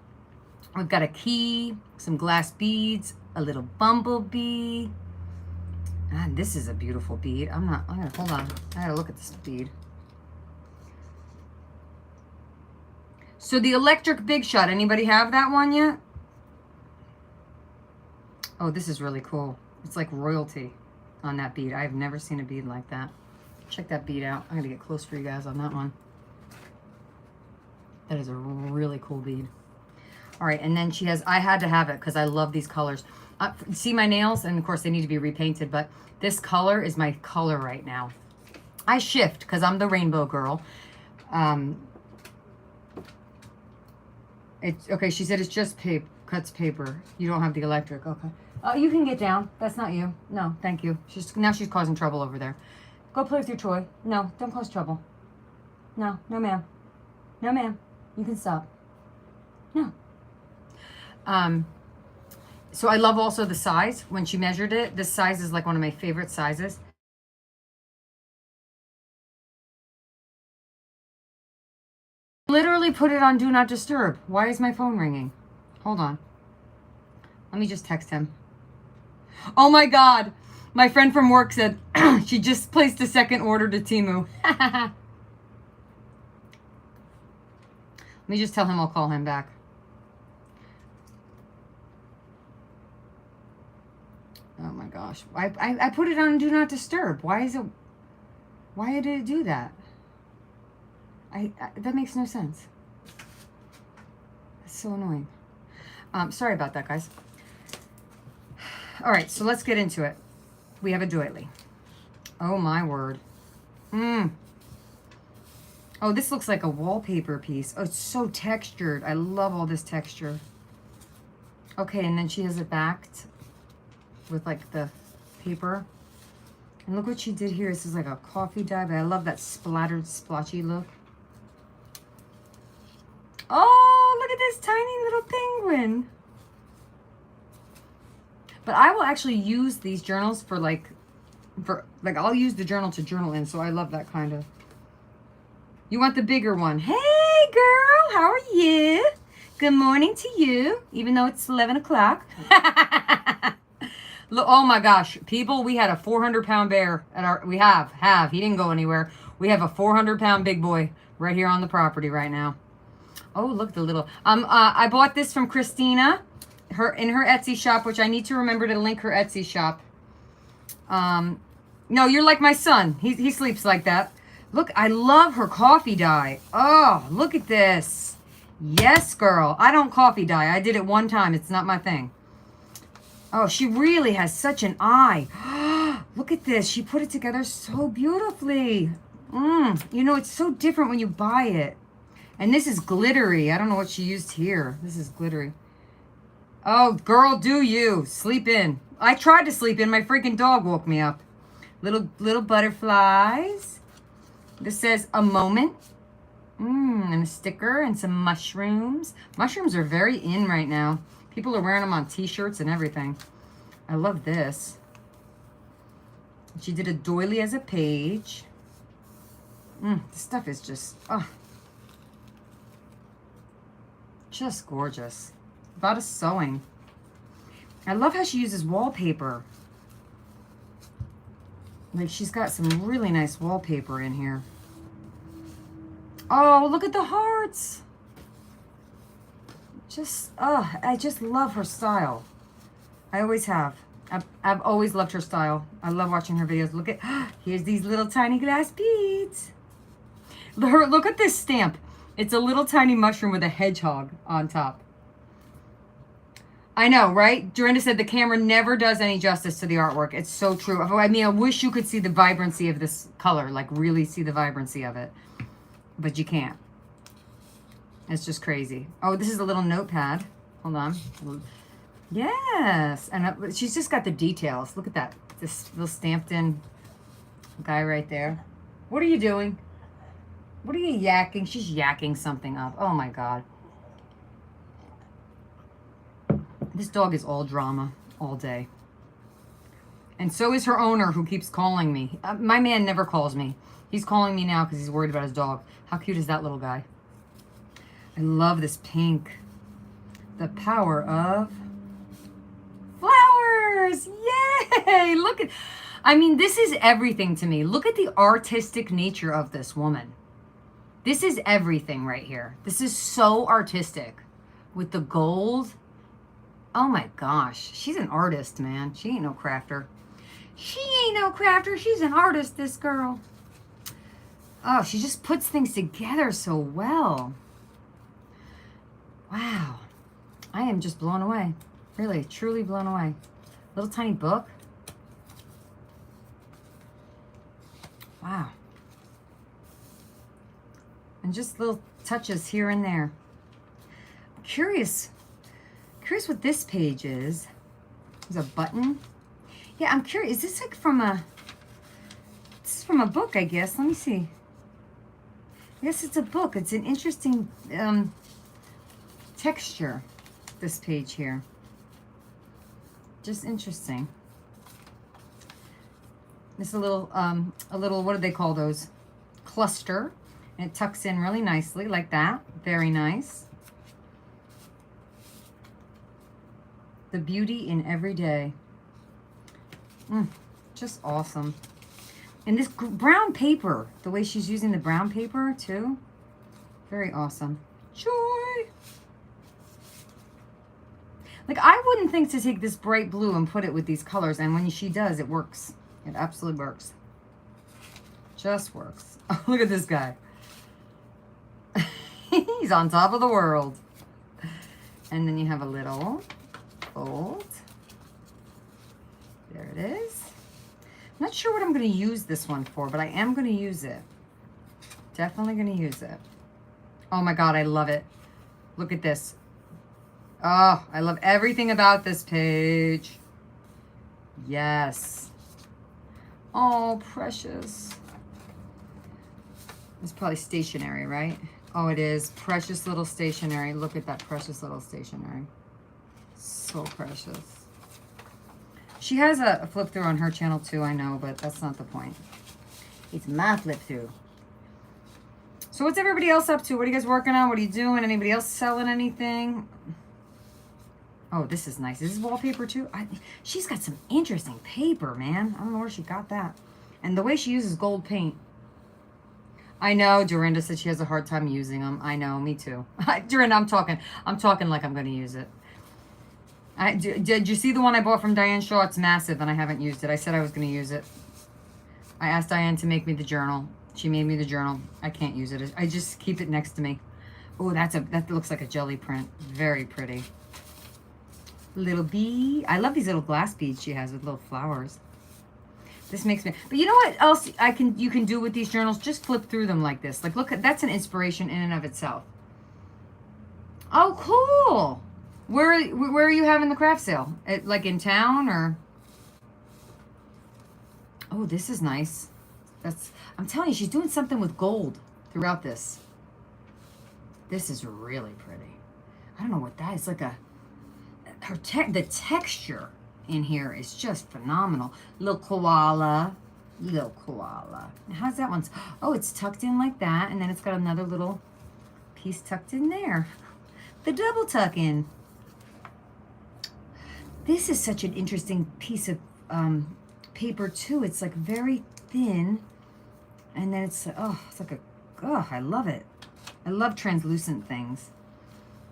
We've got a key, some glass beads, a little bumblebee. And this is a beautiful bead. I'm gonna, hold on. I gotta look at this bead. So the electric big shot, anybody have that one yet? Oh, this is really cool. It's like royalty on that bead. I've never seen a bead like that. Check that bead out. I gotta get close for you guys on that one. That is a really cool bead. All right, and then she has, I had to have it because I love these colors. See my nails? And of course they need to be repainted, but this color is my color right now. I shift because I'm the rainbow girl. It's okay, she said it's just paper, cuts paper. You don't have the electric, okay. You can get down. That's not you. No, thank you. Now she's causing trouble over there. Go play with your toy. No, don't cause trouble. No, no ma'am. No ma'am. You can stop. No. So I love also the size. When she measured it, this size is like one of my favorite sizes. Literally put it on Do Not Disturb. Why is my phone ringing? Hold on. Let me just text him. Oh my God. My friend from work said she just placed a second order to Temu. Let me just tell him I'll call him back. Oh my gosh. I put it on Do Not Disturb. Why did it do that? That makes no sense. That's so annoying. Sorry about that, guys. All right, so let's get into it. We have a doily. Oh my word. Oh, this looks like a wallpaper piece. Oh, it's so textured. I love all this texture. Okay, and then she has it backed with like the paper. And look what she did here. This is like a coffee dye, but I love that splattered, splotchy look. Oh, look at this tiny little penguin. But I will actually use these journals for I'll use the journal to journal in. So I love that kind of. You want the bigger one. Hey girl, how are you? Good morning to you, even though it's 11 o'clock. Look, oh my gosh, people, we had a 400-pound bear at he didn't go anywhere. We have a 400-pound big boy right here on the property right now. Oh, look, the little, I bought this from Christina, in her Etsy shop, which I need to remember to link her Etsy shop. No, you're like my son. He sleeps like that. Look, I love her coffee dye. Oh, look at this. Yes, girl. I don't coffee dye. I did it one time. It's not my thing. Oh, she really has such an eye. Look at this. She put it together so beautifully. You know, it's so different when you buy it. And this is glittery. I don't know what she used here. This is glittery. Oh, girl, do you. Sleep in. I tried to sleep in. My freaking dog woke me up. Little butterflies. This says a moment. And a sticker and some mushrooms. Mushrooms are very in right now. People are wearing them on t-shirts and everything. I love this. She did a doily as a page. This stuff is just, just gorgeous. About a sewing. I love how she uses wallpaper. Like, she's got some really nice wallpaper in here. Oh, look at the hearts. I just love her style. I always have. I've always loved her style. I love watching her videos. Look at, here's these little tiny glass beads. Look at this stamp. It's a little tiny mushroom with a hedgehog on top. I know, right? Dorinda said the camera never does any justice to the artwork. It's so true. I mean, I wish you could see the vibrancy of this color, like really see the vibrancy of it. But you can't. It's just crazy. Oh, this is a little notepad. Hold on. Yes. And she's just got the details. Look at that. This little stamped in guy right there. What are you doing? What are you yakking? She's yakking something up. Oh my God. This dog is all drama all day. And so is her owner, who keeps calling me. My man never calls me. He's calling me now because he's worried about his dog. How cute is that little guy? I love this pink. The power of flowers. Yay! Look at, I mean, this is everything to me. Look at the artistic nature of this woman. This is everything right here. This is so artistic with the gold. Oh my gosh. She's an artist, man. She ain't no crafter. She ain't no crafter. She's an artist, this girl. Oh, she just puts things together so well. Wow. I am just blown away. Really, truly blown away. Little tiny book. Wow. And just little touches here and there. I'm curious what this page is. There's a button. Yeah, I'm curious. Is this like from a, this is from a book, I guess. Let me see. I guess it's a book. It's an interesting texture, this page here. Just interesting. This is a little, what do they call those? Cluster. And it tucks in really nicely like that. Very nice. The beauty in every day. Just awesome. And this brown paper, the way she's using the brown paper too. Very awesome. Joy. Like, I wouldn't think to take this bright blue and put it with these colors. And when she does, it works. It absolutely works. Just works. Oh, look at this guy. He's on top of the world. And then you have a little fold. There it is. I'm not sure what I'm going to use this one for, but I am going to use it. Definitely going to use it. Oh my God, I love it. Look at this. Oh, I love everything about this page. Yes. Oh, precious. It's probably stationery, right? Oh, it is. Precious little stationery. Look at that precious little stationery. So precious. She has a flip through on her channel too, I know, but that's not the point. It's my flip through. So what's everybody else up to? What are you guys working on? What are you doing? Anybody else selling anything? Oh, this is nice. Is this wallpaper too? She's got some interesting paper, man. I don't know where she got that. And the way she uses gold paint. I know Dorinda said she has a hard time using them. I know, me too. Dorinda, I'm talking like I'm going to use it. Did you see the one I bought from Diane Shaw? It's massive and I haven't used it. I said I was going to use it. I asked Diane to make me the journal. She made me the journal. I can't use it. I just keep it next to me. Oh, that looks like a jelly print. Very pretty. Little bee. I love these little glass beads she has with little flowers. This makes me, but you know what else you can do with these journals? Just flip through them like this. Like, look, that's an inspiration in and of itself. Oh, cool. Where are you having the craft sale? Like in town or? Oh, this is nice. I'm telling you, she's doing something with gold throughout this. This is really pretty. I don't know what that is. Like the texture in here is just phenomenal. Little koala. How's that one? Oh, it's tucked in like that, and then it's got another little piece tucked in there. The double tuck in. This is such an interesting piece of paper too. It's like very thin, and then it's like I love it. I love translucent things.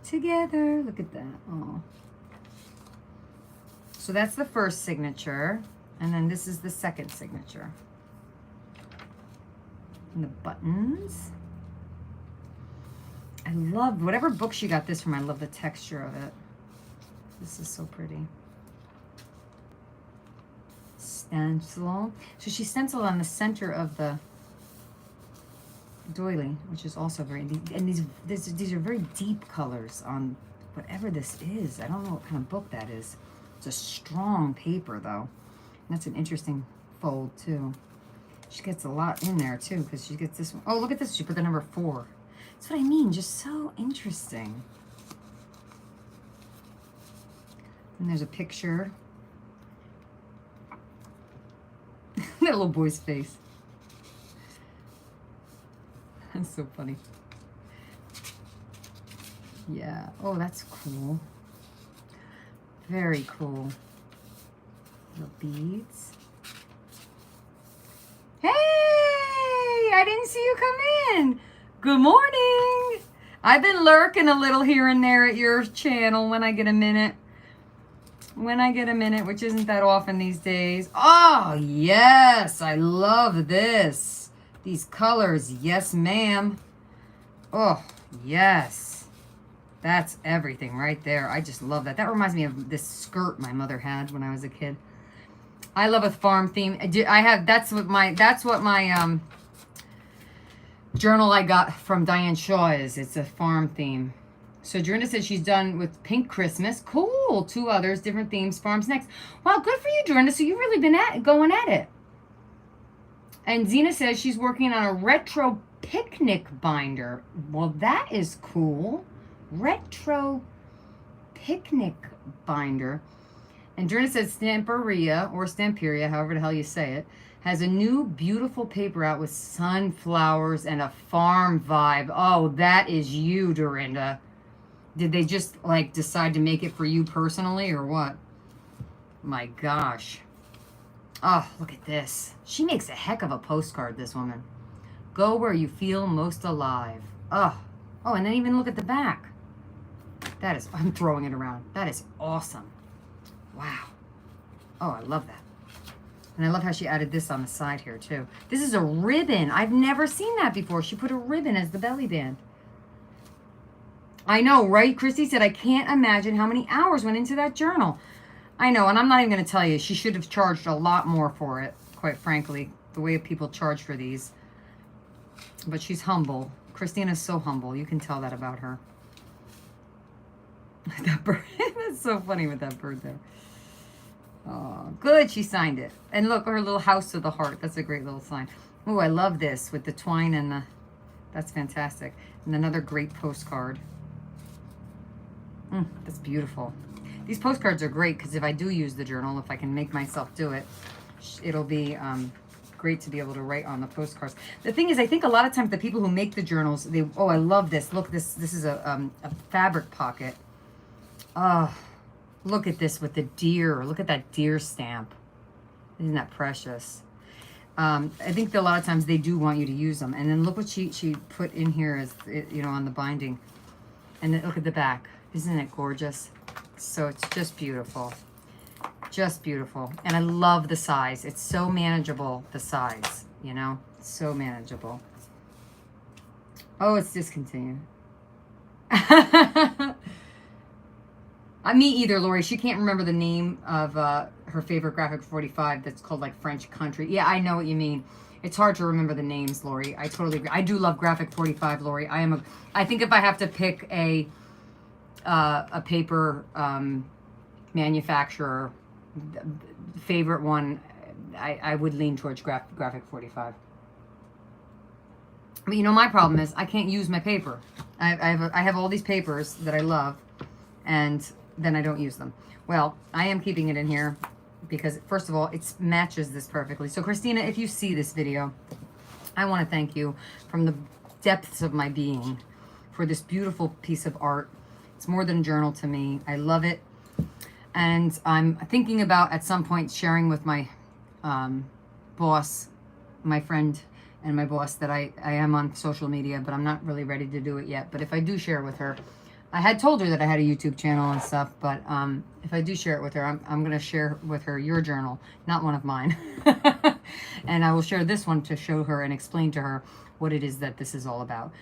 Together, look at that. Oh. So that's the first signature, and then this is the second signature. And the buttons. I love whatever book she got this from. I love the texture of it. This is so pretty. Stencil. So she stenciled on the center of the doily, which is also very neat. And these are very deep colors on whatever this is. I don't know what kind of book that is. It's a strong paper though. And that's an interesting fold too. She gets a lot in there too, because she gets this one. Oh, look at this. She put the number 4. That's what I mean. Just so interesting. And there's a picture. That little boy's face. That's so funny. Yeah. Oh, that's cool. Very cool. Little beads. Hey! I didn't see you come in. Good morning. I've been lurking a little here and there at your channel when I get a minute. Which isn't that often these days. Oh, yes. I love this. These colors. Yes, ma'am. Oh, yes. That's everything right there. I just love that. That reminds me of this skirt my mother had when I was a kid. I love a farm theme. That's what my journal I got from Diane Shaw is. It's a farm theme. So Dorinda said she's done with Pink Christmas. Cool. 2 others, different themes. Farms next. Wow, good for you, Dorinda. So you've really been going at it. And Zena says she's working on a retro picnic binder. Well, that is cool. Retro picnic binder. And Dorinda says Stamperia, or Stamperia, however the hell you say it, has a new beautiful paper out with sunflowers and a farm vibe. Oh, that is you, Dorinda. Did they just like decide to make it for you personally or what? My gosh. Oh, look at this. She makes a heck of a postcard, this woman. Go where you feel most alive. Oh, and then even look at the back. That is, I'm throwing it around. That is awesome. Wow. Oh, I love that. And I love how she added this on the side here too. This is a ribbon. I've never seen that before. She put a ribbon as the belly band. I know, right? Christy said, I can't imagine how many hours went into that journal. I know, and I'm not even going to tell you. She should have charged a lot more for it, quite frankly, the way people charge for these. But she's humble. Christina's so humble. You can tell that about her. That bird. That's so funny with that bird there. Oh, good. She signed it. And look, her little house of the heart. That's a great little sign. Oh, I love this with the twine and the... That's fantastic. And another great postcard. That's beautiful. These postcards are great because if I do use the journal, if I can make myself do it, it'll be great to be able to write on the postcards. The thing is, I think a lot of times the people who make the journals, they... Oh, I love this. Look, this is a fabric pocket. Oh, look at this with the deer. Look at that deer stamp. Isn't that precious? I think that a lot of times they do want you to use them. And then look what she put in here as, you know, on the binding. And then look at the back. Isn't it gorgeous? So it's just beautiful. Just beautiful. And I love the size. It's so manageable, the size, you know? It's so manageable. Oh, it's discontinued. Me either, Lori. She can't remember the name of her favorite graphic 45 that's called like French Country. Yeah, I know what you mean. It's hard to remember the names, Lori. I totally agree. I do love graphic 45, Lori. I think if I have to pick a paper manufacturer favorite one, I would lean towards graphic 45. But you know, my problem is I can't use my paper. I have all these papers that I love, and then I don't use them. Well, I am keeping it in here because, first of all, it matches this perfectly. So, Christina, if you see this video, I want to thank you from the depths of my being for this beautiful piece of art. It's more than a journal to me. I love it. And I'm thinking about, at some point, sharing with my boss, my friend and my boss, that I am on social media, but I'm not really ready to do it yet. But if I do share with her, I had told her that I had a YouTube channel and stuff, but if I do share it with her, I'm going to share with her your journal, not one of mine. And I will share this one to show her and explain to her what it is that this is all about.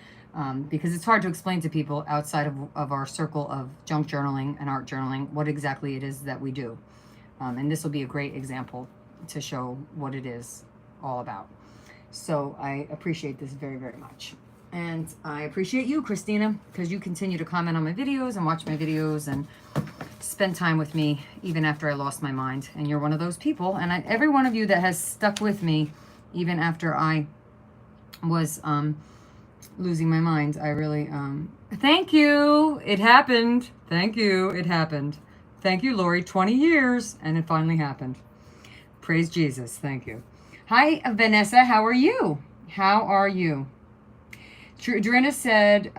Because it's hard to explain to people outside of our circle of junk journaling and art journaling what exactly it is that we do. And this will be a great example to show what it is all about. So I appreciate this very, very much. And I appreciate you, Christina, because you continue to comment on my videos and watch my videos and spend time with me even after I lost my mind. And you're one of those people. And every one of you that has stuck with me even after I was losing my mind, I really thank you. It happened. Thank you. It happened. Thank you, Lori. 20 years and it finally happened. Praise Jesus. Thank you. Hi, Vanessa. How are you? How are you? Dorinda said,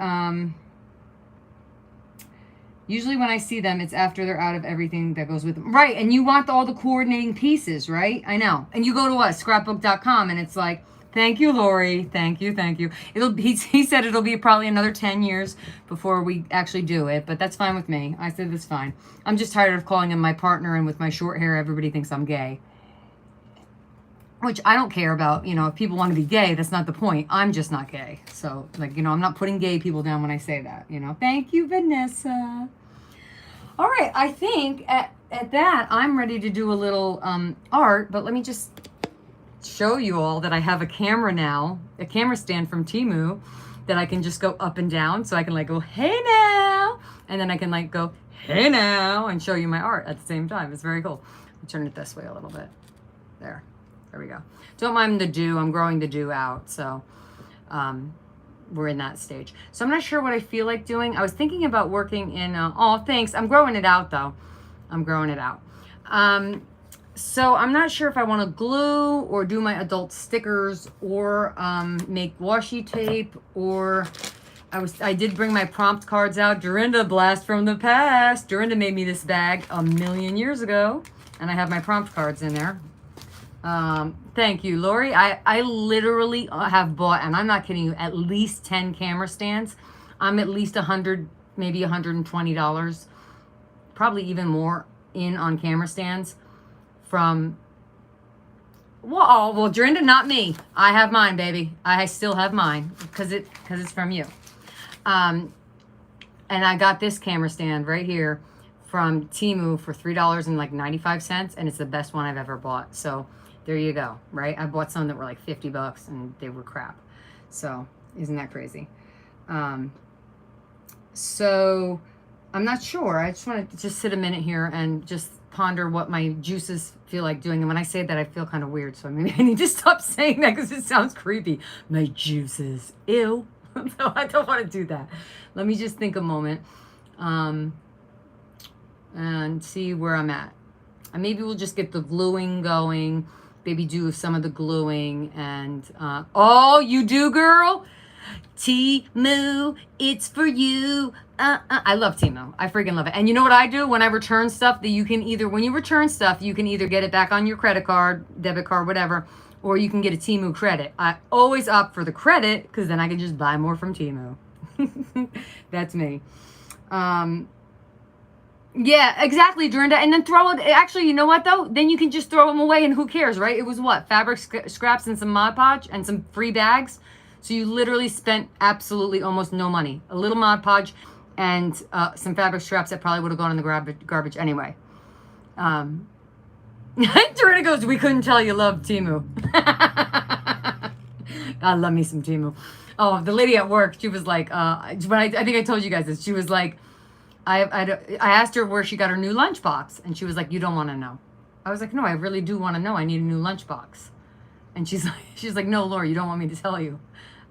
Usually when I see them, it's after they're out of everything that goes with them. Right, and you want all the coordinating pieces, right? I know. And you go to us, scrapbook.com, and it's like, thank you, Lori. Thank you, thank you. He said it'll be probably another 10 years before we actually do it, but that's fine with me. I said that's fine. I'm just tired of calling him my partner, and with my short hair, everybody thinks I'm gay. Which I don't care about, you know, if people want to be gay, that's not the point. I'm just not gay. So, like, you know, I'm not putting gay people down when I say that, you know. Thank you, Vanessa. All right, I think at that, I'm ready to do a little art, but let me just show you all that I have a camera now, a camera stand from Temu that I can just go up and down. So I can like go, hey now, and then I can like go, hey now, and show you my art at the same time. It's very cool. I'll turn it this way a little bit. There we go. Don't mind the dew. I'm growing the dew out, so we're in that stage. So I'm not sure what I feel like doing. I was thinking about working in, oh, thanks. I'm growing it out, though. I'm growing it out. So I'm not sure if I want to glue or do my adult stickers or make washi tape, or I did bring my prompt cards out. Dorinda, blast from the past. Dorinda made me this bag a million years ago, and I have my prompt cards in there. Thank you, Lori. I literally have bought, and I'm not kidding you, at least 10 camera stands. I'm at least $100, maybe $120, probably even more in on camera stands from, well, Dorinda, not me. I have mine, baby. I still have mine because it's from you. And I got this camera stand right here from Temu for $3.95, and it's the best one I've ever bought. So there you go, right? I bought some that were like $50 and they were crap. So isn't that crazy? So I'm not sure. I just want to just sit a minute here and just ponder what my juices feel like doing. And when I say that, I feel kind of weird. So maybe I need to stop saying that because it sounds creepy. My juices. Ew. So I don't want to do that. Let me just think a moment and see where I'm at. And maybe we'll just get the gluing going. Maybe do some of the gluing and, oh, you do, girl? Temu, it's for you. I love Temu. I freaking love it. And you know what I do when I return stuff that you can either, when you return stuff, you can either get it back on your credit card, debit card, whatever, or you can get a Temu credit. I always opt for the credit because then I can just buy more from Temu. That's me. Yeah, exactly, Dorinda. And then throw it. Actually, you know what, though? Then you can just throw them away and who cares, right? It was what? Fabric scraps and some Mod Podge and some free bags. So you literally spent absolutely almost no money. A little Mod Podge and some fabric scraps that probably would have gone in the garbage anyway. Dorinda goes, we couldn't tell you loved Temu. I love me some Temu. Oh, the lady at work, she was like, I think I told you guys this. She was like, I asked her where she got her new lunchbox, and she was like, you don't want to know. I was like, no, I really do want to know. I need a new lunchbox. And she's like, no, Laura, you don't want me to tell you.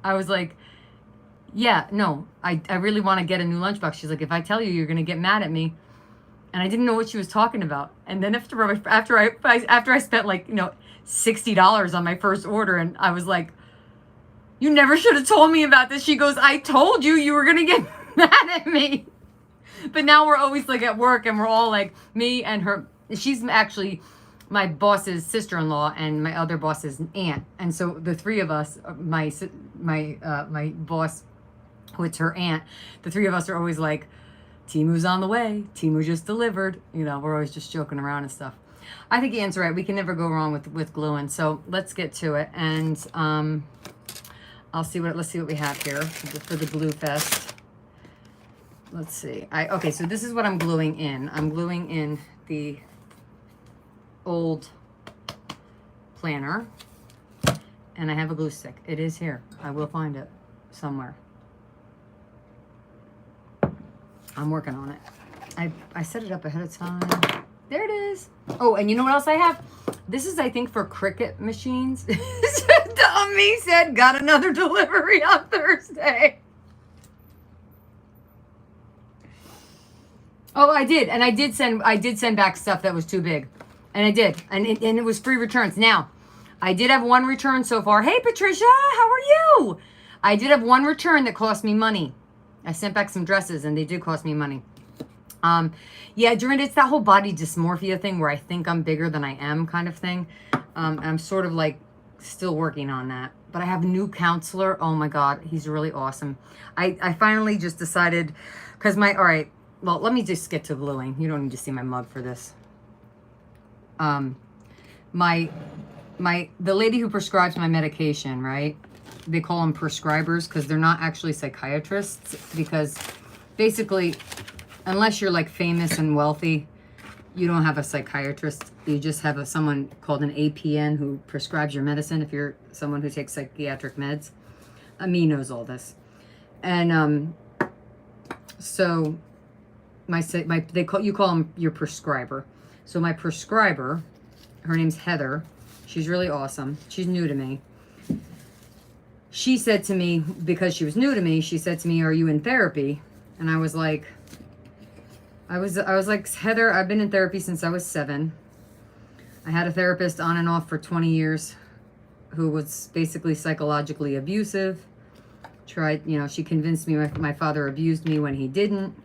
I was like, yeah, no, I really want to get a new lunchbox. She's like, if I tell you, you're going to get mad at me. And I didn't know what she was talking about. And then after I spent like, you know, $60 on my first order, and I was like, you never should have told me about this. She goes, I told you you were going to get mad at me. But now we're always like at work, and we're all like, me and her, she's actually my boss's sister-in-law and my other boss's aunt. And so the three of us, my boss, who it's her aunt, the three of us are always like, Temu's on the way. Temu just delivered. You know, we're always just joking around and stuff. I think Ann's right. We can never go wrong with gluing. So let's get to it. And let's see what we have here for the glue fest. Let's see. Okay, so this is what I'm gluing in. I'm gluing in the old planner, and I have a glue stick. It is here. I will find it somewhere. I'm working on it. I set it up ahead of time. There it is. Oh, and you know what else I have? This is, I think, for Cricut machines. Dummy said, got another delivery on Thursday. Oh, I did. And I did send back stuff that was too big. And I did. And it was free returns. Now, I did have one return so far. Hey, Patricia, how are you? I did have one return that cost me money. I sent back some dresses, and they did cost me money. Yeah, Dorinda, it's that whole body dysmorphia thing where I think I'm bigger than I am kind of thing. I'm sort of like still working on that. But I have a new counselor. Oh my God, he's really awesome. I finally just decided, because all right, well, let me just get to gluing. You don't need to see my mug for this. The lady who prescribes my medication, right? They call them prescribers because they're not actually psychiatrists, because basically, unless you're like famous and wealthy, you don't have a psychiatrist. You just have someone called an APN who prescribes your medicine if you're someone who takes psychiatric meds. Me knows all this. And so you call them your prescriber. So my prescriber, her name's Heather. She's really awesome. She's new to me. She said to me, because she was new to me, she said to me, "Are you in therapy?" And I was like, Heather, I've been in therapy since I was 7. I had a therapist on and off for 20 years who was basically psychologically abusive. She convinced me my father abused me when he didn't.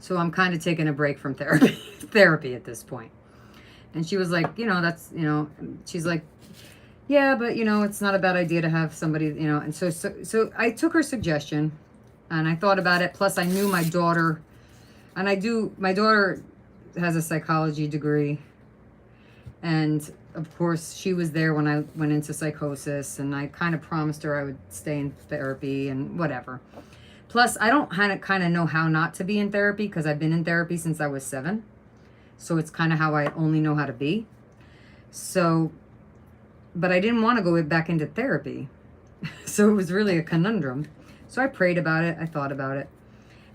So I'm kind of taking a break from therapy at this point. And she was like, she's like, yeah, but it's not a bad idea to have somebody, and so I took her suggestion and I thought about it. Plus I knew my daughter, and my daughter has a psychology degree. And of course she was there when I went into psychosis, and I kind of promised her I would stay in therapy and whatever. Plus I don't kind of know how not to be in therapy, because I've been in therapy since I was 7. So it's kind of how I only know how to be. So, but I didn't want to go back into therapy. So it was really a conundrum. So I prayed about it. I thought about it.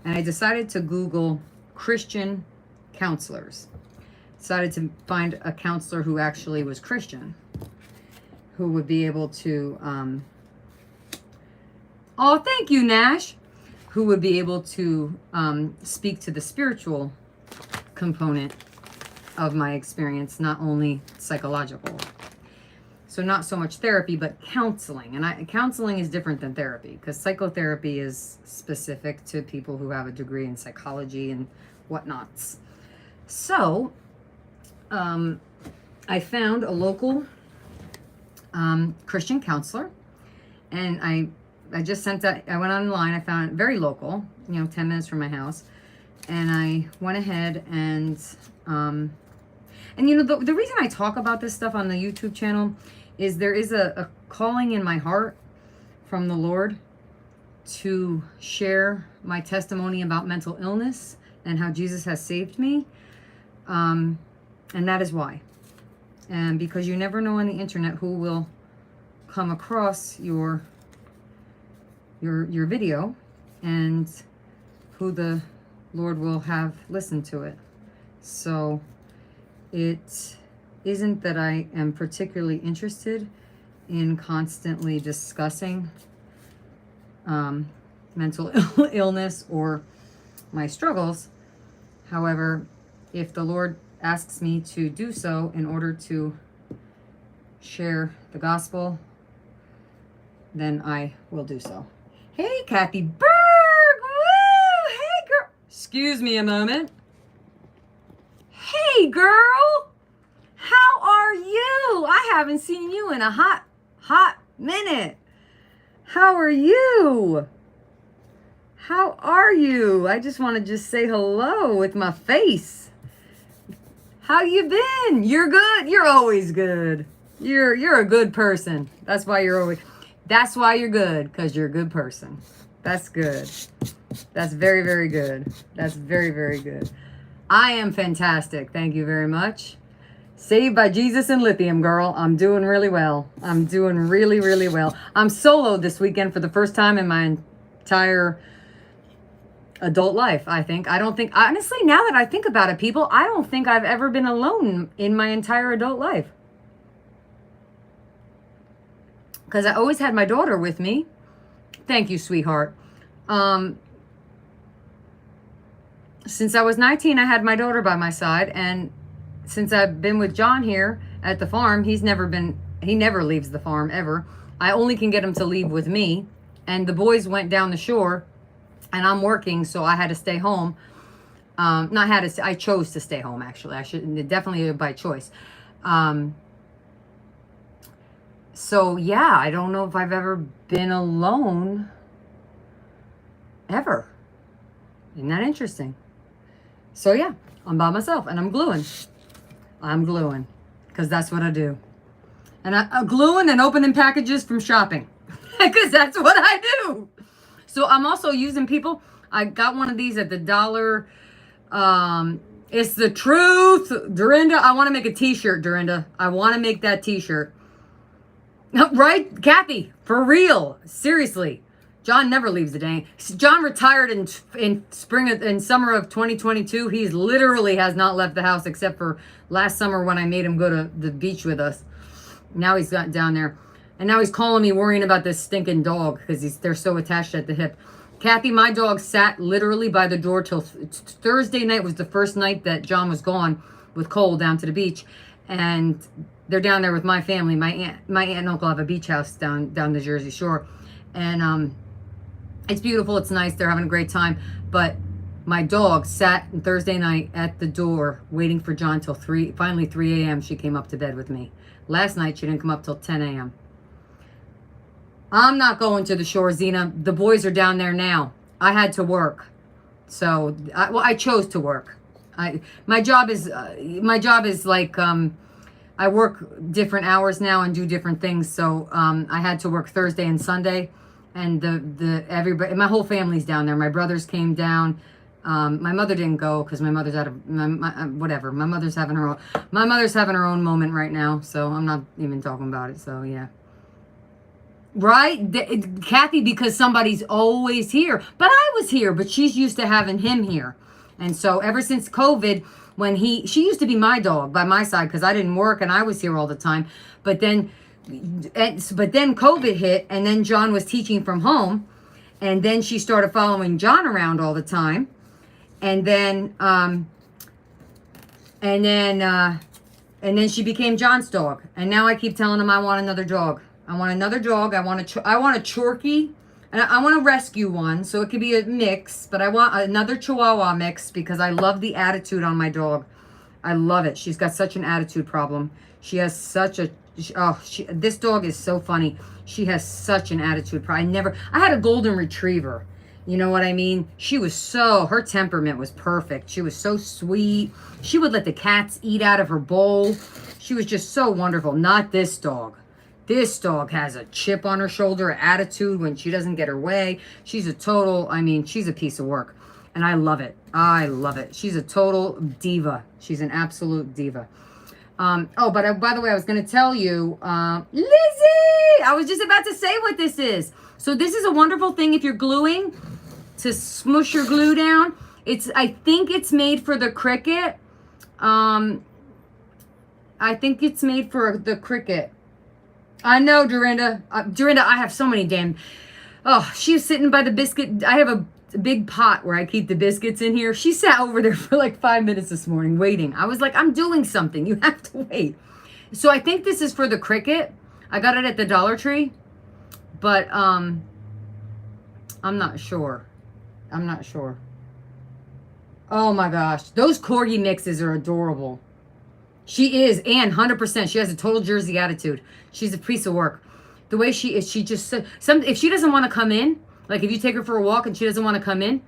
And I decided to Google Christian counselors. Decided to find a counselor who actually was Christian, who would be able to, oh, thank you, Nash, who would be able to speak to the spiritual component of my experience, not only psychological. So not so much therapy, but counseling. And counseling is different than therapy, because psychotherapy is specific to people who have a degree in psychology and whatnots. So I found a local Christian counselor, and I just sent that. I went online. I found it very local, 10 minutes from my house, and I went ahead and the reason I talk about this stuff on the YouTube channel is there is a calling in my heart from the Lord to share my testimony about mental illness and how Jesus has saved me. And that is why. And because you never know on the internet who will come across your video and who the Lord will have listen to it. So it isn't that I am particularly interested in constantly discussing mental illness or my struggles. However, if the Lord asks me to do so in order to share the gospel, then I will do so. Hey, Kathy Berg! Woo! Hey, girl! Excuse me a moment. Hey, girl! How are you? I haven't seen you in a hot minute. How are you? How are you? I just want to say hello with my face. How you been? You're good? You're always good. You're a good person. That's why you're good, because you're a good person. That's good. That's very, very good. That's very, very good. I am fantastic. Thank you very much. Saved by Jesus and lithium, girl. I'm doing really well. I'm doing really, really well. I'm solo this weekend for the first time in my entire adult life, I think. Honestly, now that I think about it, people, I don't think I've ever been alone in my entire adult life. Because I always had my daughter with me. Thank you, sweetheart. Since I was 19, I had my daughter by my side. And since I've been with John here at the farm, he never leaves the farm, ever. I only can get him to leave with me. And the boys went down the shore, and I'm working, so I had to stay home. Not had to, I chose to stay home, actually. I should, definitely by choice. So yeah, I don't know if I've ever been alone ever. Isn't that interesting? So yeah, I'm by myself and I'm gluing. I'm gluing because that's what I do. And I'm gluing and opening packages from shopping because that's what I do. So I'm also using people. I got one of these at the dollar. It's the truth. Dorinda, I want to make a t-shirt, Dorinda. I want to make that t-shirt. Right, Kathy? For real. Seriously. John never leaves the day. John retired in summer of 2022. He's literally has not left the house except for last summer when I made him go to the beach with us. Now he's got down there. And now he's calling me worrying about this stinking dog because they're so attached at the hip. Kathy, my dog sat literally by the door till Thursday night was the first night that John was gone with Cole down to the beach. And they're down there with my family. My aunt and uncle have a beach house down the Jersey Shore. And it's beautiful. It's nice. They're having a great time. But my dog sat Thursday night at the door waiting for John till finally 3 a.m. She came up to bed with me. Last night, she didn't come up till 10 a.m. I'm not going to the shore, Zena. The boys are down there now. I had to work. So, I chose to work. My job is like, I work different hours now and do different things. So, I had to work Thursday and Sunday. And everybody, my whole family's down there. My brothers came down. My mother didn't go because my mother's whatever. My mother's having her own moment right now. So I'm not even talking about it. So yeah. Right? Kathy, because somebody's always here. But I was here, but she's used to having him here. And so ever since COVID, she used to be my dog by my side because I didn't work and I was here all the time. But then COVID hit and then John was teaching from home. And then she started following John around all the time. And then she became John's dog. And now I keep telling him I want another dog. I want another dog. I want a Chorky. And I want to rescue one. So it could be a mix. But I want another Chihuahua mix because I love the attitude on my dog. I love it. She's got such an attitude problem. She has such a... this dog is so funny. She has such an attitude problem. I had a golden retriever. You know what I mean? Her temperament was perfect. She was so sweet. She would let the cats eat out of her bowl. She was just so wonderful. Not this dog. This dog has a chip on her shoulder, attitude when she doesn't get her way. She's a piece of work. And I love it. I love it. She's a total diva. She's an absolute diva. But by the way, I was going to tell you, Lizzie, I was just about to say what this is. So this is a wonderful thing if you're gluing to smush your glue down. I think it's made for the Cricut. I think it's made for the Cricut. I know, Dorinda. Dorinda, I have so many she's sitting by the biscuit. I have a big pot where I keep the biscuits in here. She sat over there for like 5 minutes this morning waiting. I was like, I'm doing something. You have to wait. So I think this is for the Cricut. I got it at the Dollar Tree. But I'm not sure. Oh my gosh. Those Corgi mixes are adorable. She is, and 100%. She has a total Jersey attitude. She's a piece of work. The way she is, she just... if she doesn't want to come in, like if you take her for a walk and she doesn't want to come in,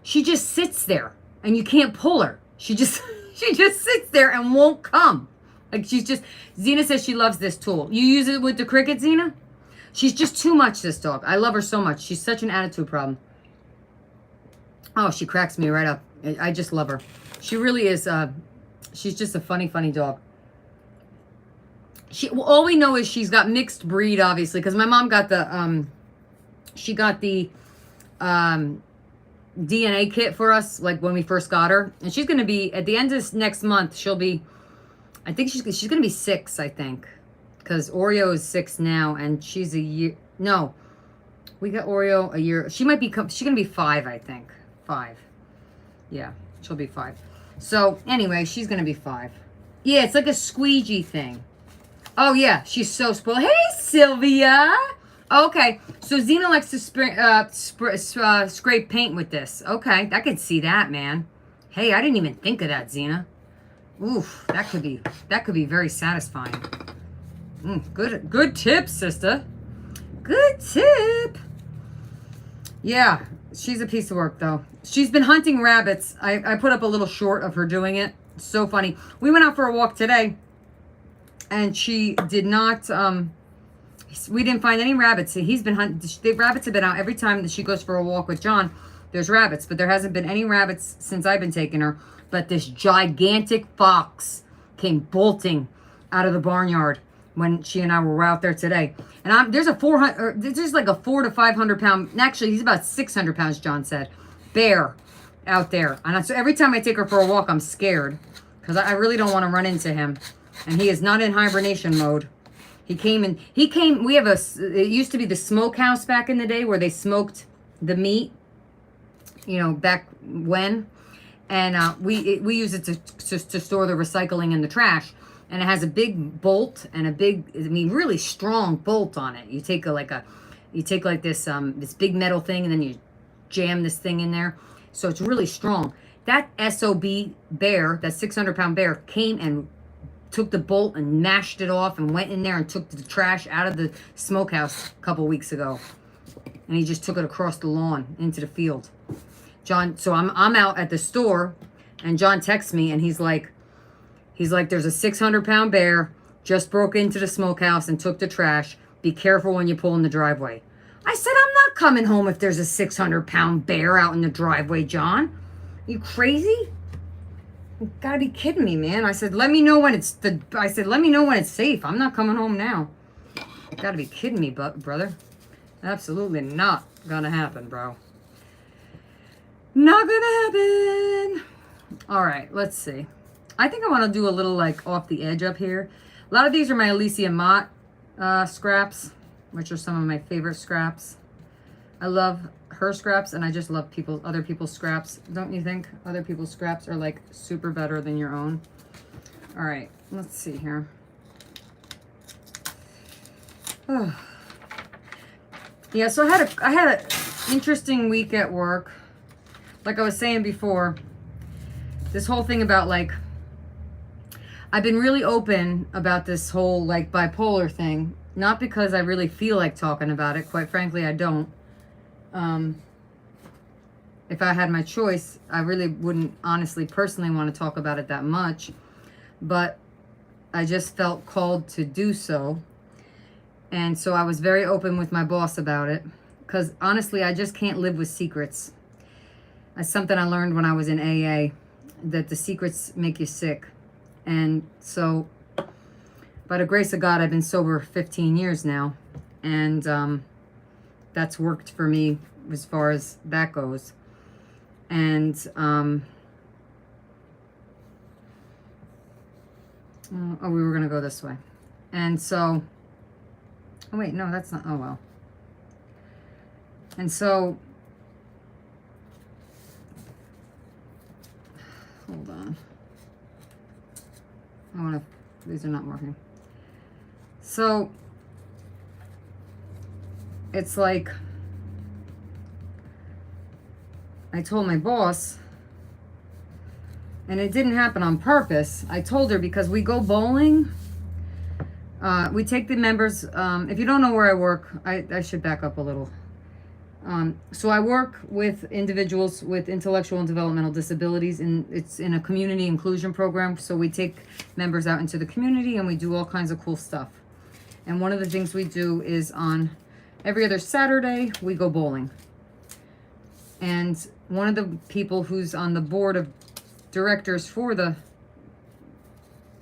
she just sits there and you can't pull her. She just sits there and won't come. Like Zena says she loves this tool. You use it with the Cricut, Zena? She's just too much, this dog. I love her so much. She's such an attitude problem. Oh, she cracks me right up. I just love her. She really is, she's just a funny, funny dog. All we know is she's got mixed breed, obviously, because my mom got she got the DNA kit for us, like when we first got her. And she's going to be, at the end of next month, I think she's going to be 6, I think. Because Oreo is 6 now, and she's a year, no. We got Oreo a year, she's going to be 5, I think. 5. Yeah, she'll be 5. So, anyway, she's going to be 5. Yeah, it's like a squeegee thing. Oh, yeah, she's so spoiled. Hey, Sylvia! Okay, so Zena likes to scrape paint with this. Okay, I can see that, man. Hey, I didn't even think of that, Zena. Oof, that could be very satisfying. Good tip, sister. Good tip. Yeah, she's a piece of work, though. She's been hunting rabbits. I put up a little short of her doing it. So funny. We went out for a walk today, and she did not, we didn't find any rabbits. He's been hunting. The rabbits have been out every time that she goes for a walk with John. There's rabbits, but there hasn't been any rabbits since I've been taking her. But this gigantic fox came bolting out of the barnyard when she and I were out there today. And there's like a 400 to 500 pound, actually he's about 600 pounds, John said, bear out there. And so every time I take her for a walk, I'm scared because I really don't want to run into him. And he is not in hibernation mode. We have it used to be the smokehouse back in the day where they smoked the meat, back when. And we use it to store the recycling and the trash. And it has a big bolt and really strong bolt on it. You take this big metal thing and then you jam this thing in there. So it's really strong. That SOB bear, that 600-pound bear, came and took the bolt and mashed it off and went in there and took the trash out of the smokehouse a couple weeks ago. And he just took it across the lawn into the field. John, so I'm out at the store and John texts me and he's like, there's a 600-pound bear just broke into the smokehouse and took the trash. Be careful when you pull in the driveway. I said, I'm not coming home if there's a 600-pound bear out in the driveway, John. Are you crazy? You gotta be kidding me, man. I said, let me know when it's safe. I'm not coming home now. You gotta be kidding me, brother. Absolutely not gonna happen, bro. Not gonna happen. All right, let's see. I think I want to do a little like off the edge up here. A lot of these are my Alicia Mott scraps, which are some of my favorite scraps. I love her scraps and I just love other people's scraps. Don't you think? Other people's scraps are like super better than your own. All right, let's see here. Oh. Yeah, so I had an interesting week at work. Like I was saying before, this whole thing about like, I've been really open about this whole like bipolar thing, not because I really feel like talking about it. Quite frankly, I don't. If I had my choice, I really wouldn't honestly, personally want to talk about it that much, but I just felt called to do so. And so I was very open with my boss about it because honestly, I just can't live with secrets. That's something I learned when I was in AA, that the secrets make you sick. And so, by the grace of God, I've been sober 15 years now. And that's worked for me as far as that goes. And, we were going to go this way. And so, oh wait, no, that's not, oh well. And so, hold on. These are not working. So, it's like, I told my boss, and it didn't happen on purpose. I told her because we go bowling. We take the members, if you don't know where I work, I should back up a little. So I work with individuals with intellectual and developmental disabilities, and it's in a community inclusion program. So we take members out into the community and we do all kinds of cool stuff. And one of the things we do is on every other Saturday, we go bowling. And one of the people who's on the board of directors for the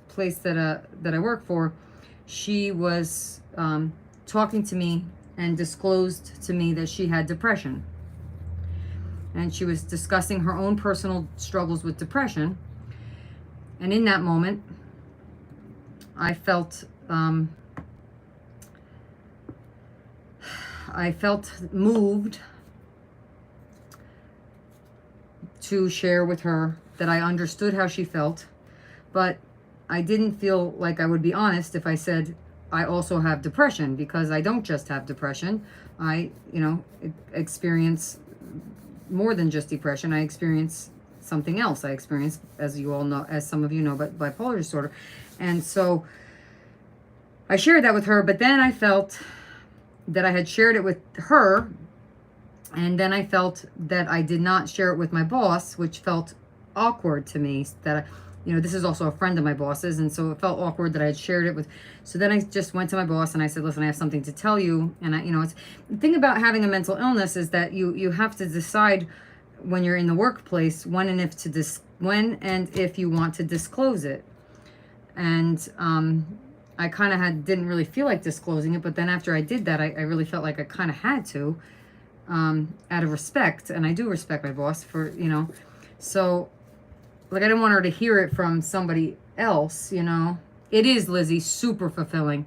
place that I work for, she was talking to me and disclosed to me that she had depression. And she was discussing her own personal struggles with depression. And in that moment, I felt moved to share with her that I understood how she felt, but I didn't feel like I would be honest if I said I also have depression, because I don't just have depression. I, experience more than just depression. I experience something else I experienced, as you all know, as some of you know, but bipolar disorder. And so I shared that with her, but then I felt that I had shared it with her, and then I felt that I did not share it with my boss, which felt awkward to me. That this is also a friend of my boss's, and so it felt awkward that I had shared it with. So then I just went to my boss and I said, "Listen, I have something to tell you." And it's the thing about having a mental illness is that you have to decide when you're in the workplace when and if you want to disclose it. And I kind of didn't really feel like disclosing it, but then after I did that, I really felt like I kind of had to, out of respect, and I do respect my boss for, so, like, I didn't want her to hear it from somebody else, It is, Lizzie, super fulfilling.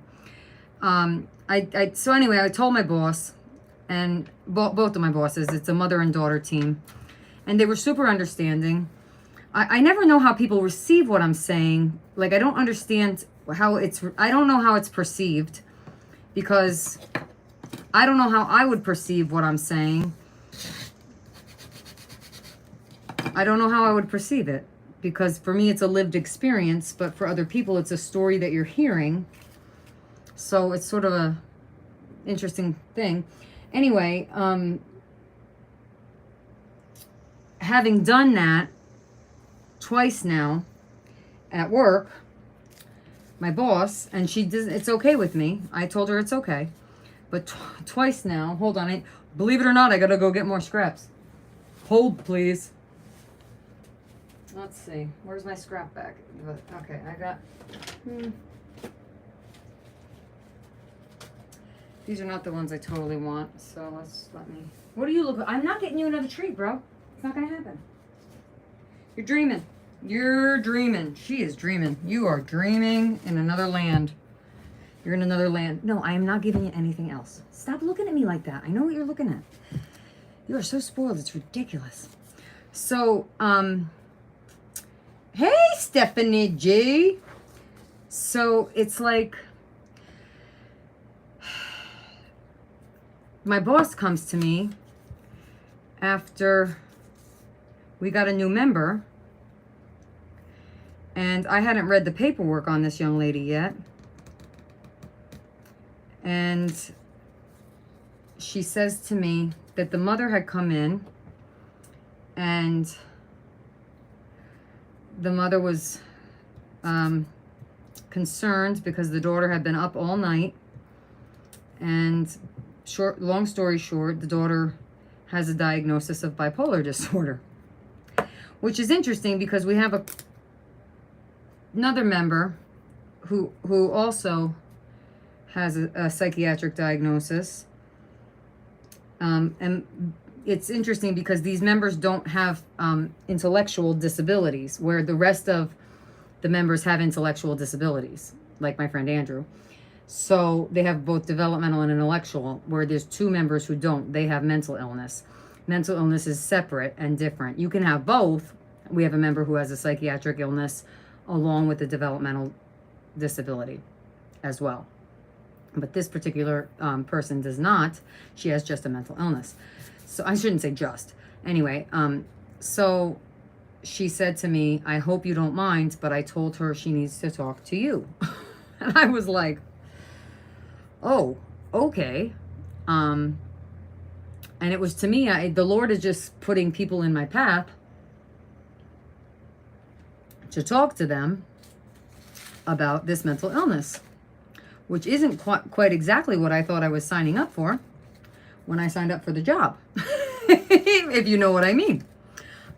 So anyway, I told my boss, and both of my bosses, it's a mother and daughter team, and they were super understanding. I never know how people receive what I'm saying. Like, I don't understand I don't know how it's perceived, because I don't know how I would perceive what I'm saying. I don't know how I would perceive it, because for me it's a lived experience, but for other people it's a story that you're hearing. So it's sort of a interesting thing. Anyway, having done that twice now at work, my boss, and it's okay with me. I told her it's okay. But twice now, hold on. Believe it or not, I gotta go get more scraps. Hold, please. Let's see. Where's my scrap bag? Okay, I got... These are not the ones I totally want, so let me... What do you look... I'm not getting you another treat, bro. It's not gonna happen. You're dreaming. You're dreaming. She is dreaming. You are dreaming in another land. You're in another land. No, I am not giving you anything else. Stop looking at me like that. I know what you're looking at. You are so spoiled. It's ridiculous. So, hey, Stephanie G. So it's like, my boss comes to me after we got a new member, and I hadn't read the paperwork on this young lady yet. And she says to me that the mother had come in, and the mother was concerned because the daughter had been up all night. And long story short, the daughter has a diagnosis of bipolar disorder, which is interesting because we have another member who also has a psychiatric diagnosis. And it's interesting because these members don't have intellectual disabilities, where the rest of the members have intellectual disabilities, like my friend Andrew. So they have both developmental and intellectual, where there's two members who don't. They have mental illness. Mental illness is separate and different. You can have both. We have a member who has a psychiatric illness along with a developmental disability as well. But this particular person does not. She has just a mental illness. So I shouldn't say just. Anyway, so she said to me, I hope you don't mind, but I told her she needs to talk to you. And I was like, oh, okay. And it was, to me, the Lord is just putting people in my path to talk to them about this mental illness, which isn't quite exactly what I thought I was signing up for when I signed up for the job, if you know what I mean.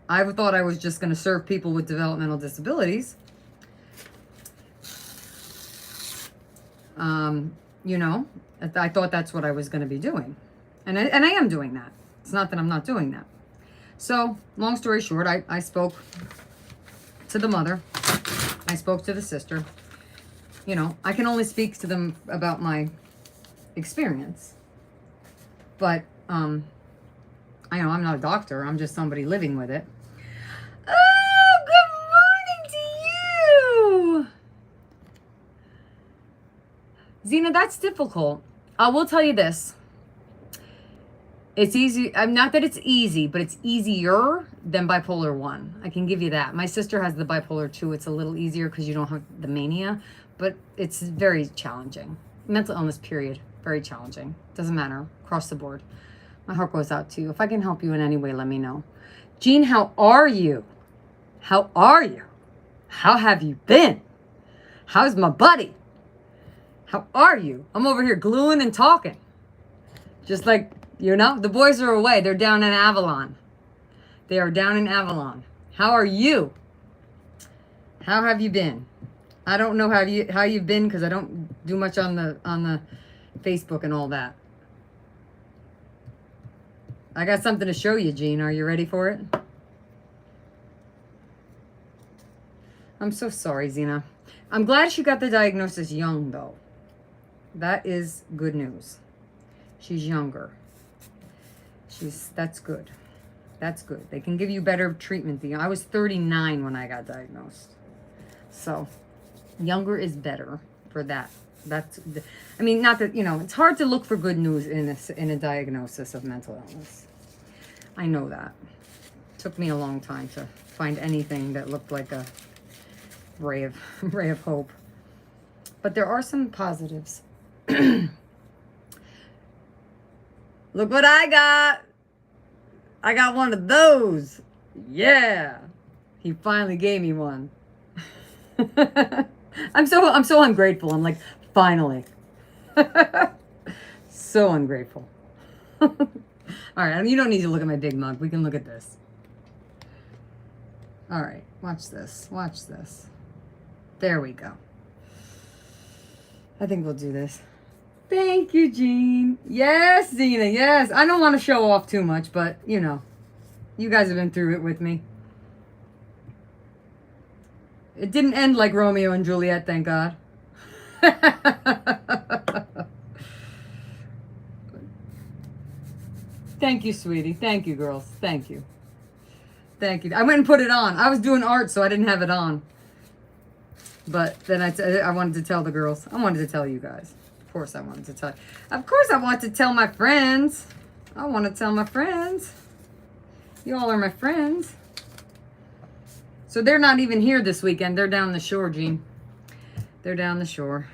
I thought I was just going to serve people with developmental disabilities. I thought that's what I was going to be doing. And I am doing that. It's not that I'm not doing that. So, long story short, I spoke to the mother. I spoke to the sister. I can only speak to them about my experience. But, I'm not a doctor. I'm just somebody living with it. Oh, good morning to you! Zena, that's difficult. I will tell you this. It's easy. I'm not that it's easy, but it's easier than bipolar 1. I can give you that. My sister has the bipolar 2. It's a little easier because you don't have the mania, but it's very challenging. Mental illness, period. Very challenging. Doesn't matter. Across the board. My heart goes out to you. If I can help you in any way, let me know. Jean, how are you? How are you? How have you been? How's my buddy? How are you? I'm over here gluing and talking. Just like, you know, the boys are away. They're down in Avalon. They are down in Avalon. How are you? How have you been? I don't know how you've been because I don't do much on the Facebook and all that. I got something to show you, Jean. Are you ready for it? I'm so sorry, Zena. I'm glad she got the diagnosis young, though. That is good news. She's younger. That's good. That's good. They can give you better treatment. I was 39 when I got diagnosed. So, younger is better for that. I mean, not that, you know, it's hard to look for good news in a diagnosis of mental illness. I know that. It took me a long time to find anything that looked like a ray of hope. But there are some positives. Look what I got. I got one of those. Yeah. He finally gave me one. I'm so ungrateful. I'm like, finally. So ungrateful. All right, you don't need to look at my big mug. We can look at this. All right, watch this. Watch this. There we go. I think we'll do this. Thank you, Jean. Yes, Zena, yes. I don't want to show off too much, but, you know, you guys have been through it with me. It didn't end like Romeo and Juliet, thank God. Thank you, sweetie. Thank you, girls. Thank you. Thank you. I went and put it on. I was doing art, so I didn't have it on. But then I wanted to tell the girls. I wanted to tell you guys. Of course I wanted to tell. Of course I want to tell my friends. I want to tell my friends. You all are my friends. So they're not even here this weekend. They're down the shore, Jean. They're down the shore.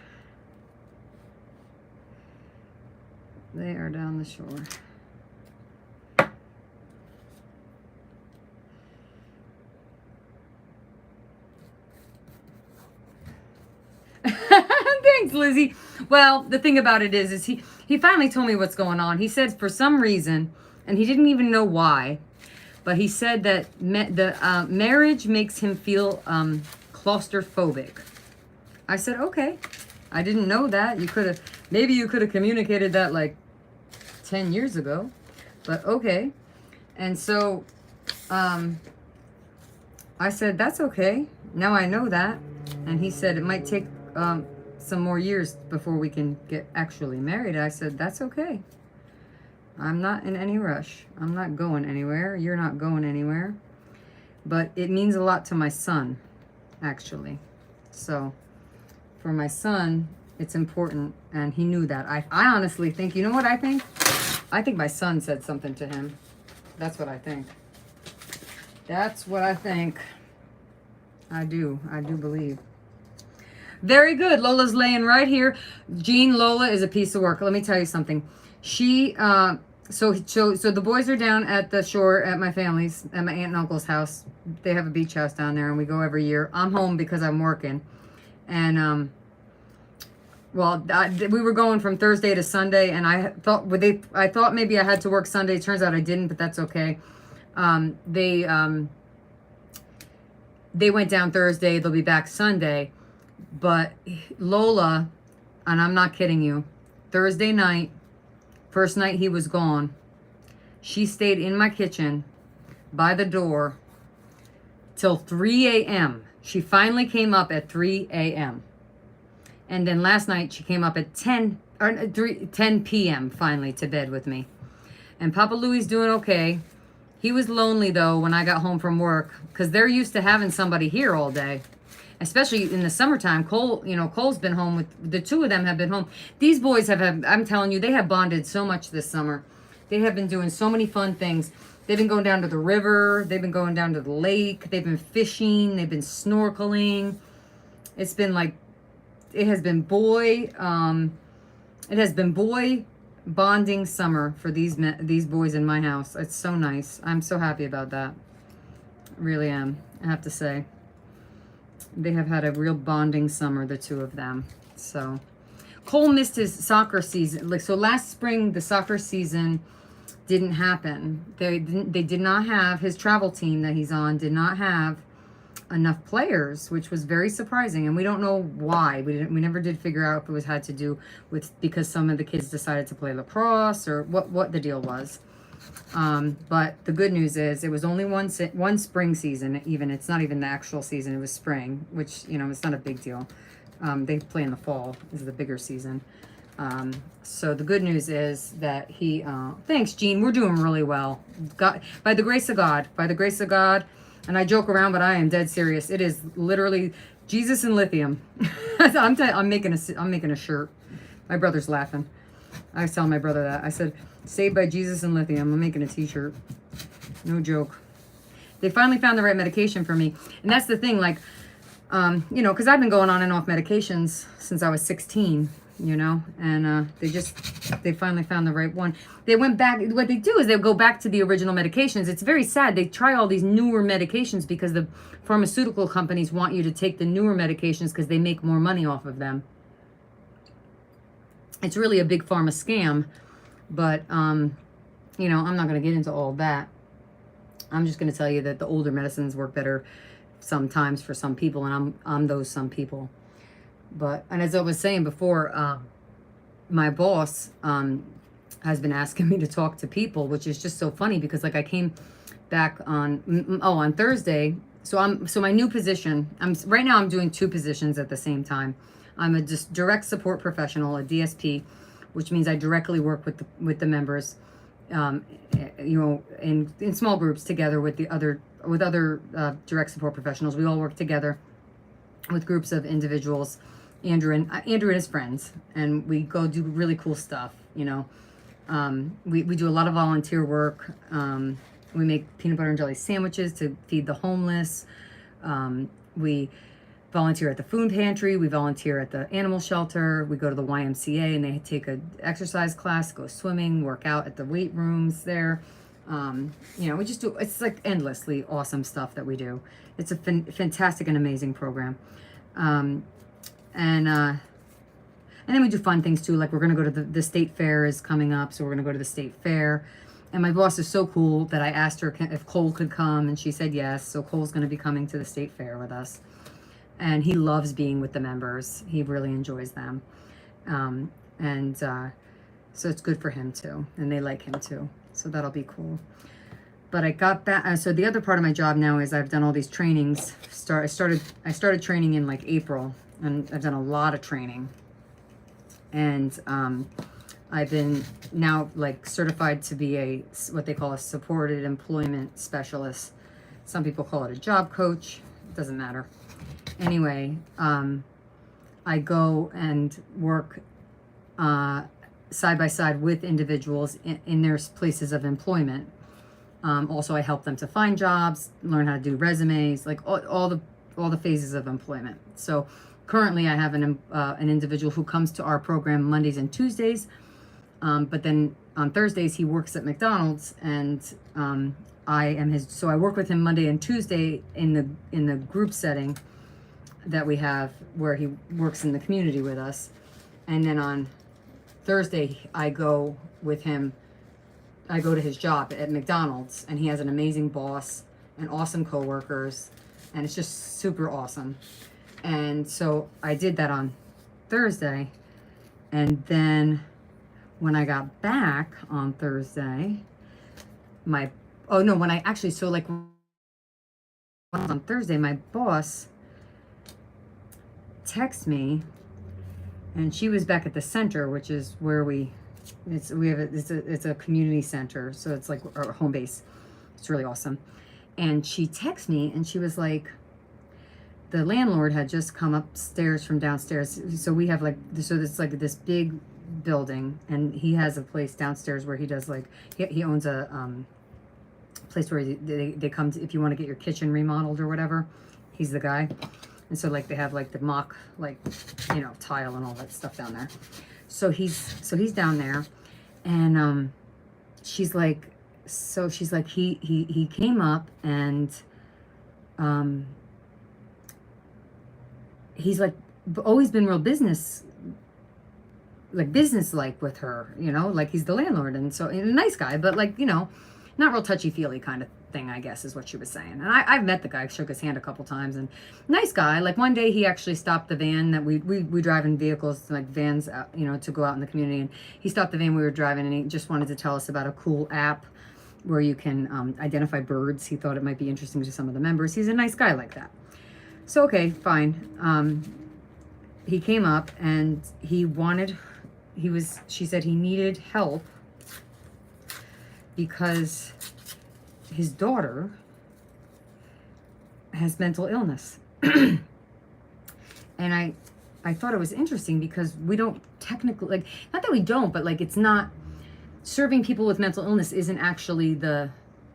They are down the shore. Thanks, Lizzie. Well, the thing about it is he finally told me what's going on. He said for some reason, and he didn't even know why, but he said that the marriage makes him feel claustrophobic. I said, okay. I didn't know that. Maybe you could have communicated that like 10 years ago, but okay. And so I said, that's okay. Now I know that. And he said it might take some more years before we can get actually married. I said, that's okay. I'm not in any rush. I'm not going anywhere. You're not going anywhere. But it means a lot to my son, actually. So for my son, it's important. And he knew that. I honestly think, you know what I think? I think my son said something to him. That's what I think. That's what I think. I do believe. Very good. Lola's laying right here. Jean, Lola is a piece of work. Let me tell you something. She, so the boys are down at the shore at my family's, at my aunt and uncle's house. They have a beach house down there, and we go every year. I'm home because I'm working. And, well, we were going from Thursday to Sunday, and I thought maybe I had to work Sunday. Turns out I didn't, but that's okay. They went down Thursday. They'll be back Sunday. But Lola, and I'm not kidding you, Thursday night, first night he was gone, she stayed in my kitchen by the door till 3 a.m. She finally came up at 3 a.m. And then last night she came up at 10 p.m. finally to bed with me. And Papa Louie's doing okay. He was lonely, though, when I got home from work, because they're used to having somebody here all day. Especially in the summertime. Cole's been home the two of them have been home. These boys I'm telling you, they have bonded so much this summer. They have been doing so many fun things. They've been going down to the river. They've been going down to the lake. They've been fishing. They've been snorkeling. It's been like, it has been boy bonding summer for these boys in my house. It's so nice. I'm so happy about that. I really am. I have to say. They have had a real bonding summer, the two of them. So Cole missed his soccer season. Like, so last spring, the soccer season didn't happen. They did not have, his travel team that he's on did not have enough players, which was very surprising, and we don't know why. We never did figure out if it was had to do with because some of the kids decided to play lacrosse or what the deal was. But the good news is it was only one spring season. Even it's not even the actual season. It was spring, which it's not a big deal. They play in the fall. This is the bigger season. So the good news is that he. Thanks, Jean. We're doing really well. God, by the grace of God. By the grace of God. And I joke around, but I am dead serious. It is literally Jesus and lithium. I'm making a shirt. My brother's laughing. I was telling my brother that. I said, saved by Jesus and lithium. I'm making a t-shirt. No joke. They finally found the right medication for me. And that's the thing, like, because I've been going on and off medications since I was 16, and they finally found the right one. They went back. What they do is they go back to the original medications. It's very sad. They try all these newer medications because the pharmaceutical companies want you to take the newer medications because they make more money off of them. It's really a big pharma scam, but I'm not going to get into all that. I'm just going to tell you that the older medicines work better sometimes for some people, and I'm those some people. And as I was saying before, my boss has been asking me to talk to people, which is just so funny because like I came back on Thursday. So my new position, right now I'm doing two positions at the same time. I'm a direct support professional, a DSP, which means I directly work with the members, in small groups together with other direct support professionals. We all work together with groups of individuals, Andrew and his friends, and we go do really cool stuff. We do a lot of volunteer work. We make peanut butter and jelly sandwiches to feed the homeless. We volunteer at the food pantry. We volunteer at the animal shelter. We go to the YMCA and they take an exercise class, go swimming, work out at the weight rooms there. We just do, it's like endlessly awesome stuff that we do. It's a fantastic and amazing program. And then we do fun things too. Like we're going to go to the state fair is coming up. So we're going to go to the state fair. And my boss is so cool that I asked her if Cole could come and she said yes. So Cole's going to be coming to the state fair with us. And he loves being with the members. He really enjoys them. So it's good for him too. And they like him too. So that'll be cool. But I got back. So the other part of my job now is I've done all these trainings. I started training in like April, and I've done a lot of training. And I've been now like certified to be what they call a supported employment specialist. Some people call it a job coach. It doesn't matter. Anyway, I go and work side by side with individuals in their places of employment. Also, I help them to find jobs, learn how to do resumes, like all the phases of employment. So currently, I have an individual who comes to our program Mondays and Tuesdays, but then on Thursdays he works at McDonald's, and I am his. So I work with him Monday and Tuesday in the group setting that we have where he works in the community with us, and then on Thursday I go with him. I go to his job at McDonald's, and he has an amazing boss and awesome coworkers, and it's just super awesome. And so I did that on Thursday, and then when I got back on Thursday, on Thursday, my boss texted me, and she was back at the center, which is where it's a community center, so it's like our home base. It's really awesome. And she texted me, and she was like, the landlord had just come upstairs from downstairs. So we have it's like this big building, and he has a place downstairs where he does like, he owns a place where they come to, if you want to get your kitchen remodeled or whatever, he's the guy. And so like they have like the mock, like, you know, tile and all that stuff down there. So he's down there, and she's like, he came up, and he's like always been real business like with her, you know, like he's the landlord, and so, and a nice guy, but like, you know, not real touchy-feely kind of thing, I guess is what she was saying. And I've met the guy, shook his hand a couple times, and nice guy. Like one day he actually stopped the van that we drive in vehicles, like vans, you know, to go out in the community, and he stopped the van we were driving, and he just wanted to tell us about a cool app where you can identify birds. He thought it might be interesting to some of the members. He's a nice guy like that. So, okay, fine. He came up, and she said he needed help because his daughter has mental illness. And I thought it was interesting because we don't technically, like, not that we don't, but like it's not, serving people with mental illness isn't actually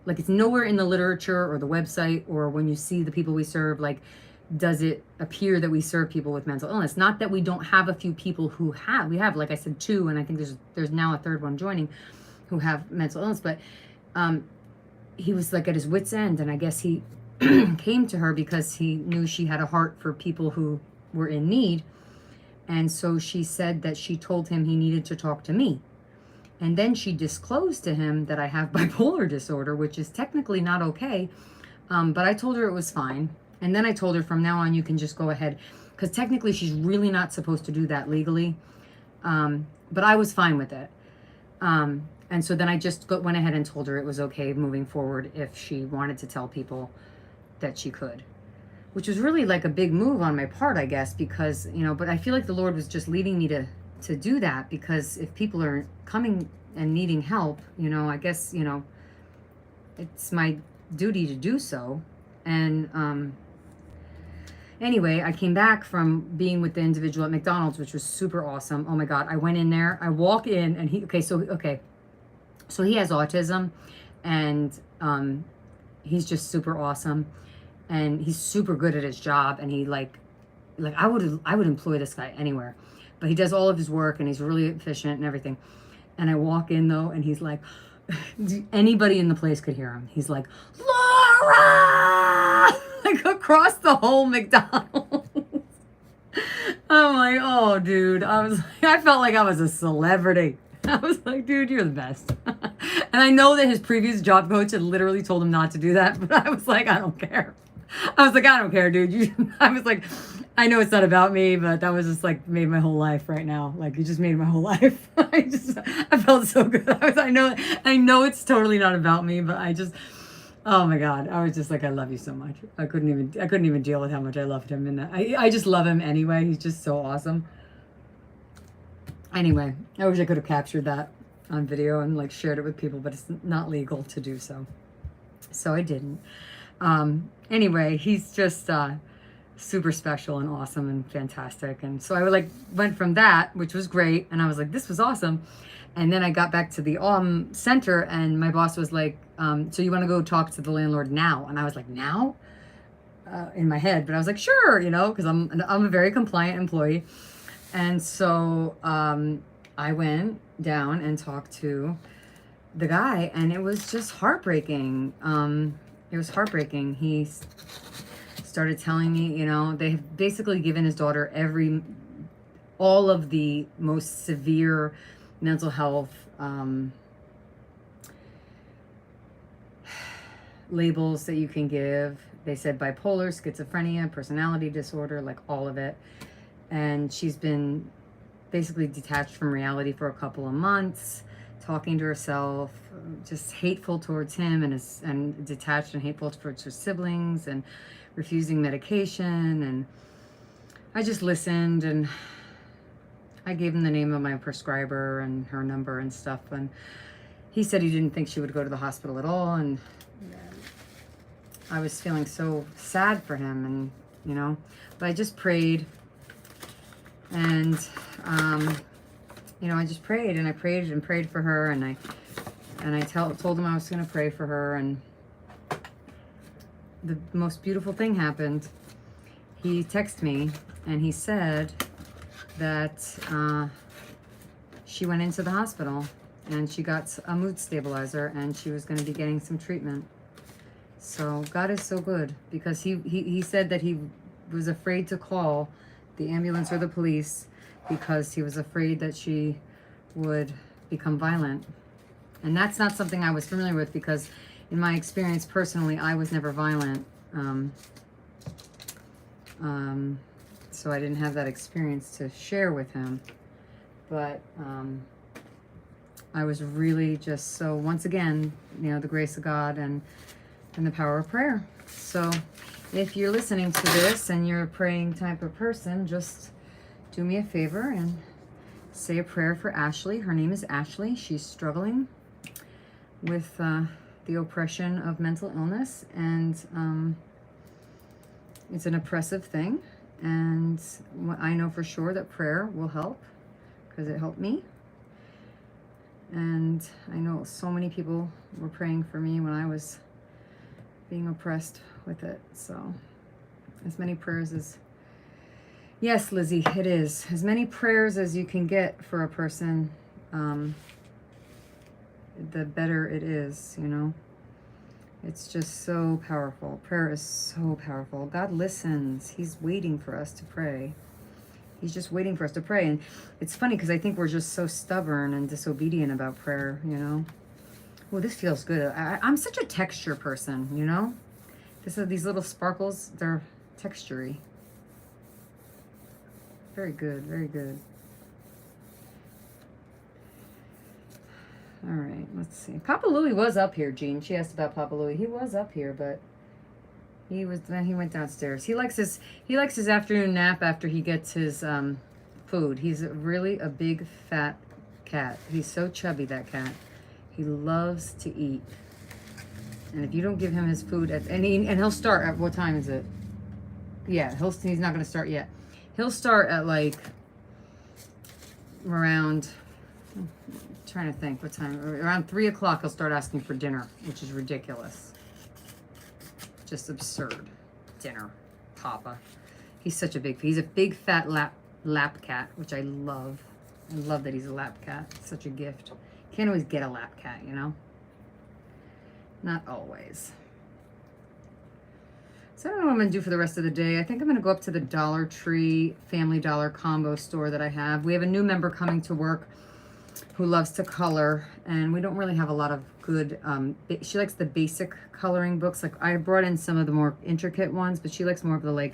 like it's nowhere in the literature or the website, or when you see the people we serve, like, does it appear that we serve people with mental illness. Not that we don't have a few people who have, we have, like I said, 2, and I think there's now a 3rd one joining, who have mental illness. But he was like at his wit's end, and I guess he came to her because he knew she had a heart for people who were in need. And so she said that she told him he needed to talk to me. And then she disclosed to him that I have bipolar disorder, which is technically not okay. But I told her it was fine. And then I told her from now on, you can just go ahead, because technically she's really not supposed to do that legally. But I was fine with it. And so then I just went ahead and told her it was okay moving forward if she wanted to tell people that she could, which was really like a big move on my part, I guess, because, you know, but I feel like the Lord was just leading me to do that, because if people are coming and needing help, you know, I guess, you know, it's my duty to do so. And anyway, I came back from being with the individual at McDonald's, which was super awesome. Oh my God. I went in there, I walk in, and so he has autism, and he's just super awesome, and he's super good at his job, and he like I would employ this guy anywhere, but he does all of his work, and he's really efficient and everything. And I walk in though, and he's like, anybody in the place could hear him. He's like, Laura, like across the whole McDonald's. I'm like, oh dude, I felt like I was a celebrity. I was like, dude, you're the best. And I know that his previous job coach had literally told him not to do that, but I was like, I don't care. I was like, I don't care, dude. I was like, I know it's not about me, but that was just like made my whole life right now. Like, you just made my whole life. I felt so good. I know it's totally not about me, but oh my God. I was just like, I love you so much. I couldn't even deal with how much I loved him. And I just love him anyway. He's just so awesome. Anyway, I wish I could have captured that on video and like shared it with people, but it's not legal to do so. So I didn't. Anyway, he's just super special and awesome and fantastic. And so I went from that, which was great, and I was like, this was awesome. And then I got back to the center, and my boss was like, so you want to go talk to the landlord now? And I was like, now? In my head, but I was like, sure, you know, because I'm a very compliant employee. And so I went down and talked to the guy, and it was just heartbreaking. It was heartbreaking. He started telling me, you know, they've basically given his daughter all of the most severe mental health labels that you can give. They said bipolar, schizophrenia, personality disorder, like all of it. And she's been basically detached from reality for a couple of months, talking to herself, just hateful towards him, and detached and hateful towards her siblings, and refusing medication. And I just listened, and I gave him the name of my prescriber and her number and stuff. And he said he didn't think she would go to the hospital at all. And I was feeling so sad for him, and, you know, but I just prayed. And you know, I just prayed and I prayed and prayed for her, and I told him I was going to pray for her, and the most beautiful thing happened. He texted me and he said that she went into the hospital and she got a mood stabilizer and she was going to be getting some treatment. So God is so good, because he said that he was afraid to call the ambulance or the police because he was afraid that she would become violent. And that's not something I was familiar with, because in my experience personally, I was never violent. So I didn't have that experience to share with him. But I was really just so, once again, you know, the grace of God and the power of prayer. So if you're listening to this and you're a praying type of person, just do me a favor and say a prayer for Ashley. Her name is Ashley. She's struggling with the oppression of mental illness, and it's an oppressive thing. And I know for sure that prayer will help, because it helped me. And I know so many people were praying for me when I was being oppressed with it. So as many prayers as, yes, Lizzie, it is. As many prayers as you can get for a person, the better it is, you know. It's just so powerful. Prayer is so powerful. God listens. He's waiting for us to pray. He's just waiting for us to pray. And it's funny, because I think we're just so stubborn and disobedient about prayer, you know. Well, this feels good. I'm such a texture person, you know. These little sparkles, they're textury. Very good, very good. All right, let's see. Papa Louie was up here, Jean. She asked about Papa Louie. He was up here, but he went downstairs. He likes his afternoon nap after he gets his food. He's really a big fat cat. He's so chubby, that cat. He loves to eat. And if you don't give him his food and he'll start at, what time is it? Yeah, he's not going to start yet. He'll start at like around, I'm trying to think what time, around 3 o'clock he'll start asking for dinner, which is ridiculous. Just absurd. Dinner. Papa. He's a big fat lap cat, which I love. I love that he's a lap cat. It's such a gift. Can't always get a lap cat, you know? Not always. So I don't know what I'm going to do for the rest of the day. I think I'm going to go up to the Dollar Tree Family Dollar combo store that I have. We have a new member coming to work who loves to color, and we don't really have a lot of good, she likes the basic coloring books. Like, I brought in some of the more intricate ones, but she likes more of the, like,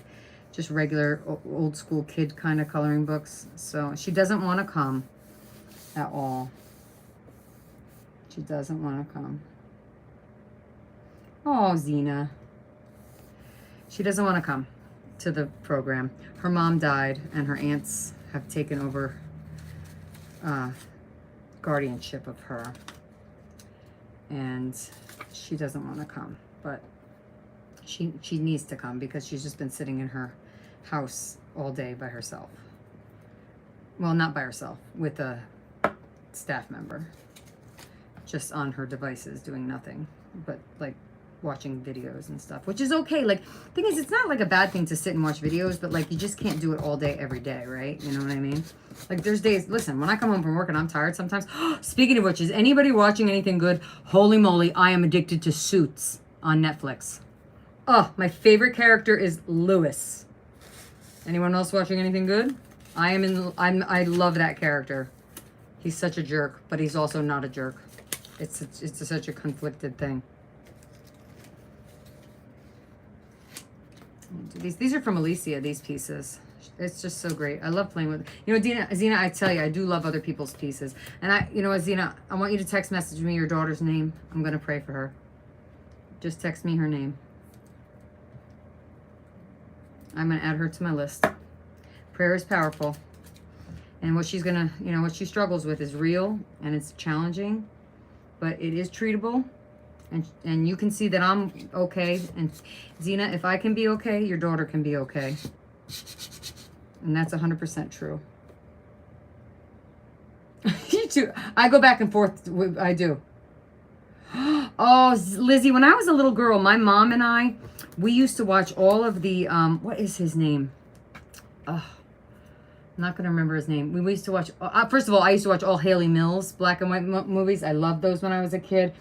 just regular old school kid kind of coloring books. So she doesn't want to come at all. She doesn't want to come. Oh, Zena. She doesn't want to come to the program. Her mom died, and her aunts have taken over guardianship of her. And she doesn't want to come. But she needs to come, because she's just been sitting in her house all day by herself. Well, not by herself, with a staff member. Just on her devices, doing nothing but, like, watching videos and stuff, which is okay. Like, thing is, it's not like a bad thing to sit and watch videos, but like, you just can't do it all day every day, right? You know what I mean? Like, there's days, listen, when I come home from work and I'm tired sometimes, speaking of which, is anybody watching anything good? Holy moly, I am addicted to Suits on Netflix. Oh, my favorite character is Lewis. Anyone else watching anything good? I love that character. He's such a jerk, but he's also not a jerk. It's such a conflicted thing. These are from Alicia, these pieces. It's just so great. I love playing with, you know, Zena, I tell you, I do love other people's pieces. And you know what, Zena, I want you to text message me your daughter's name. I'm going to pray for her. Just text me her name. I'm going to add her to my list. Prayer is powerful. And what she's going to, you know, what she struggles with is real, and it's challenging, but it is treatable. And you can see that I'm okay. And Zena, if I can be okay, your daughter can be okay. And that's 100% true. too. I go back and forth. I do. Oh, Lizzie, when I was a little girl, my mom and I, we used to watch all of the, what is his name? Oh, I'm not going to remember his name. We used to watch, first of all, I used to watch all Haley Mills black and white movies. I loved those when I was a kid.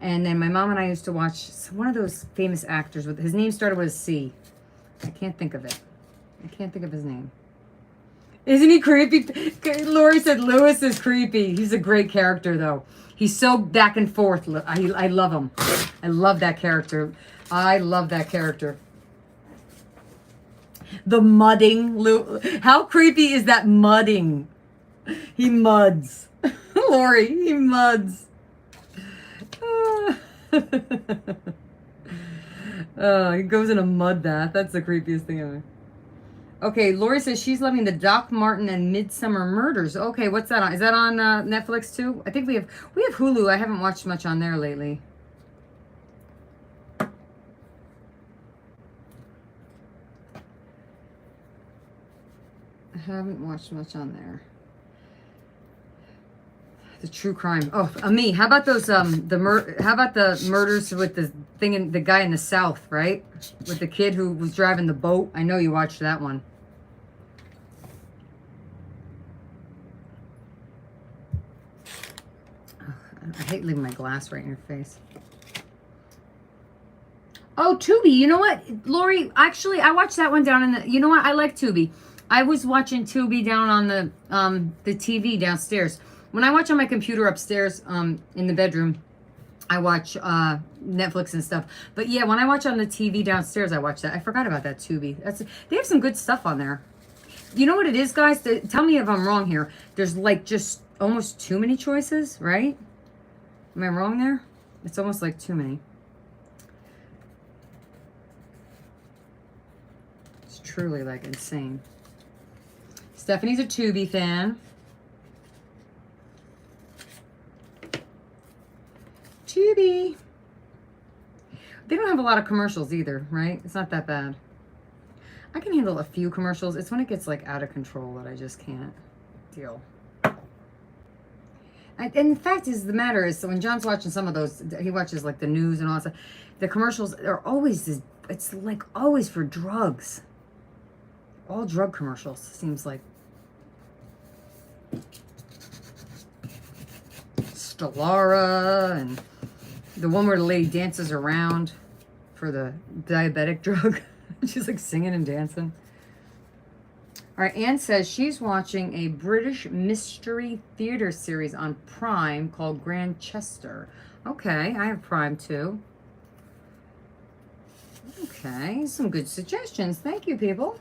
And then my mom and I used to watch one of those famous actors. With his name started with a C. I can't think of it. I can't think of his name. Isn't he creepy? Lori said Lewis is creepy. He's a great character, though. He's so back and forth. I love him. I love that character. I love that character. The mudding. How creepy is that mudding? He muds. Lori, he muds. Oh, he goes in a mud bath. That's the creepiest thing ever. Okay, Lori says she's loving the Doc Martin and Midsummer Murders. Okay, what's that on? Is that on Netflix too? I think we have Hulu. I haven't watched much on there lately. I haven't watched much on there. The true crime. Oh, me. How about those how about the murders with the thing in the guy in the South, right? With the kid who was driving the boat. I know you watched that one. I hate leaving my glass right in your face. Oh, Tubi. You know what, Lori? Actually, I watched that one down in the. You know what? I like Tubi. I was watching Tubi down on the TV downstairs. When I watch on my computer upstairs, in the bedroom, I watch Netflix and stuff. But yeah, when I watch on the TV downstairs, I watch that. I forgot about that Tubi. They have some good stuff on there. You know what it is, guys? Tell me if I'm wrong here. There's like just almost too many choices, right? Am I wrong there? It's almost like too many. It's truly like insane. Stephanie's a Tubi fan. Tubi. They don't have a lot of commercials either, right? It's not that bad. I can handle a few commercials. It's when it gets like out of control that I just can't deal. And the fact is, the matter is, so when John's watching some of those, he watches like the news and all that stuff. The commercials are always it's like always for drugs. All drug commercials, seems like. Stellara and the one where the lady dances around for the diabetic drug. She's like singing and dancing. All right, Anne says she's watching a British mystery theater series on Prime called Grantchester. Okay, I have Prime too. Okay, some good suggestions. Thank you, people.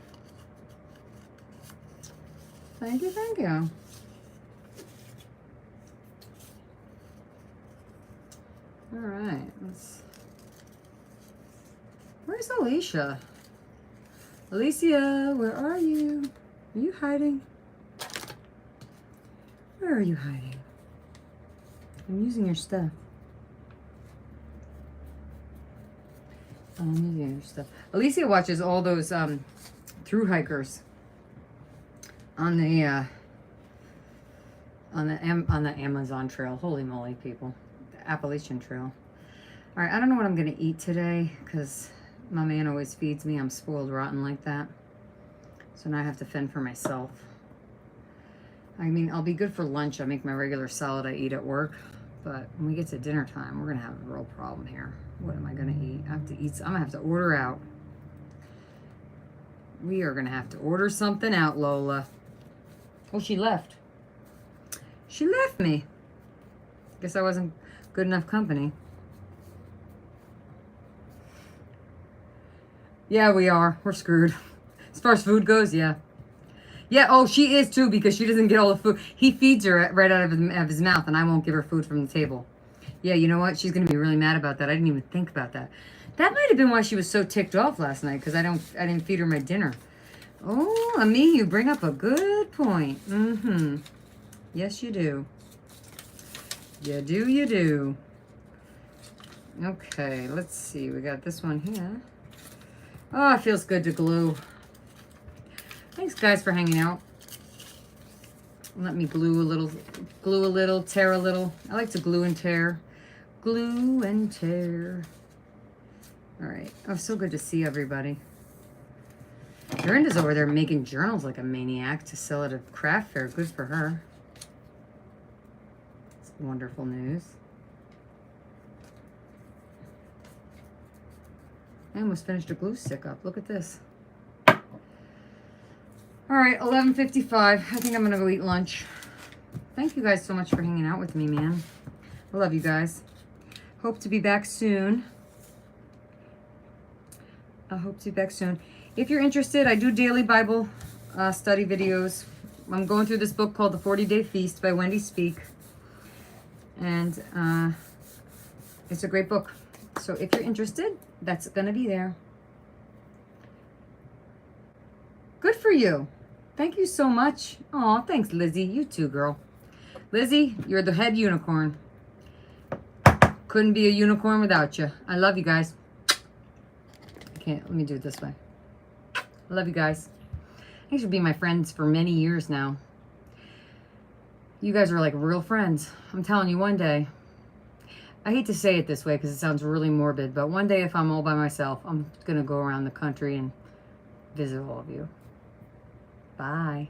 Thank you, thank you. All right, where's Alicia? Alicia, where are you? Are you hiding? Where are you hiding? I'm using your stuff. Oh, I'm using your stuff. Alicia watches all those through hikers on the Amazon Trail. Holy moly, people. The Appalachian Trail. All right, I don't know what I'm going to eat today because my man always feeds me. I'm spoiled rotten like that. So now I have to fend for myself. I mean, I'll be good for lunch. I make my regular salad I eat at work. But when we get to dinner time, we're going to have a real problem here. What am I going to eat? I have to eat. I'm going to have to order out. We are going to have to order something out, Lola. Oh, she left. She left me. Guess I wasn't good enough company. Yeah, we are. We're screwed. As far as food goes, yeah. Yeah, oh, she is too, because she doesn't get all the food. He feeds her right out of his mouth, and I won't give her food from the table. Yeah, you know what? She's going to be really mad about that. I didn't even think about that. That might have been why she was so ticked off last night, because I didn't feed her my dinner. Oh, Ami, you bring up a good point. Mm-hmm. Yes, you do. You do, you do. Okay, let's see. We got this one here. Oh, it feels good to glue. Thanks, guys, for hanging out. Let me glue a little, tear a little. I like to glue and tear. Glue and tear. All right. Oh, so good to see everybody. Dorinda's over there making journals like a maniac to sell at a craft fair. Good for her. It's wonderful news. I almost finished a glue stick up. Look at this. All right, 11:55. I think I'm going to go eat lunch. Thank you guys so much for hanging out with me, man. I love you guys. Hope to be back soon. I hope to be back soon. If you're interested, I do daily Bible study videos. I'm going through this book called The 40-Day Feast by Wendy Speak. And it's a great book. So if you're interested, that's going to be there. Good for you. Thank you so much. Aw, thanks, Lizzie. You too, girl. Lizzie, you're the head unicorn. Couldn't be a unicorn without you. I love you guys. Let me do it this way. I love you guys. Thanks for being my friends for many years now. You guys are like real friends. I'm telling you, one day. I hate to say it this way because it sounds really morbid, but one day if I'm all by myself, I'm going to go around the country and visit all of you. Bye.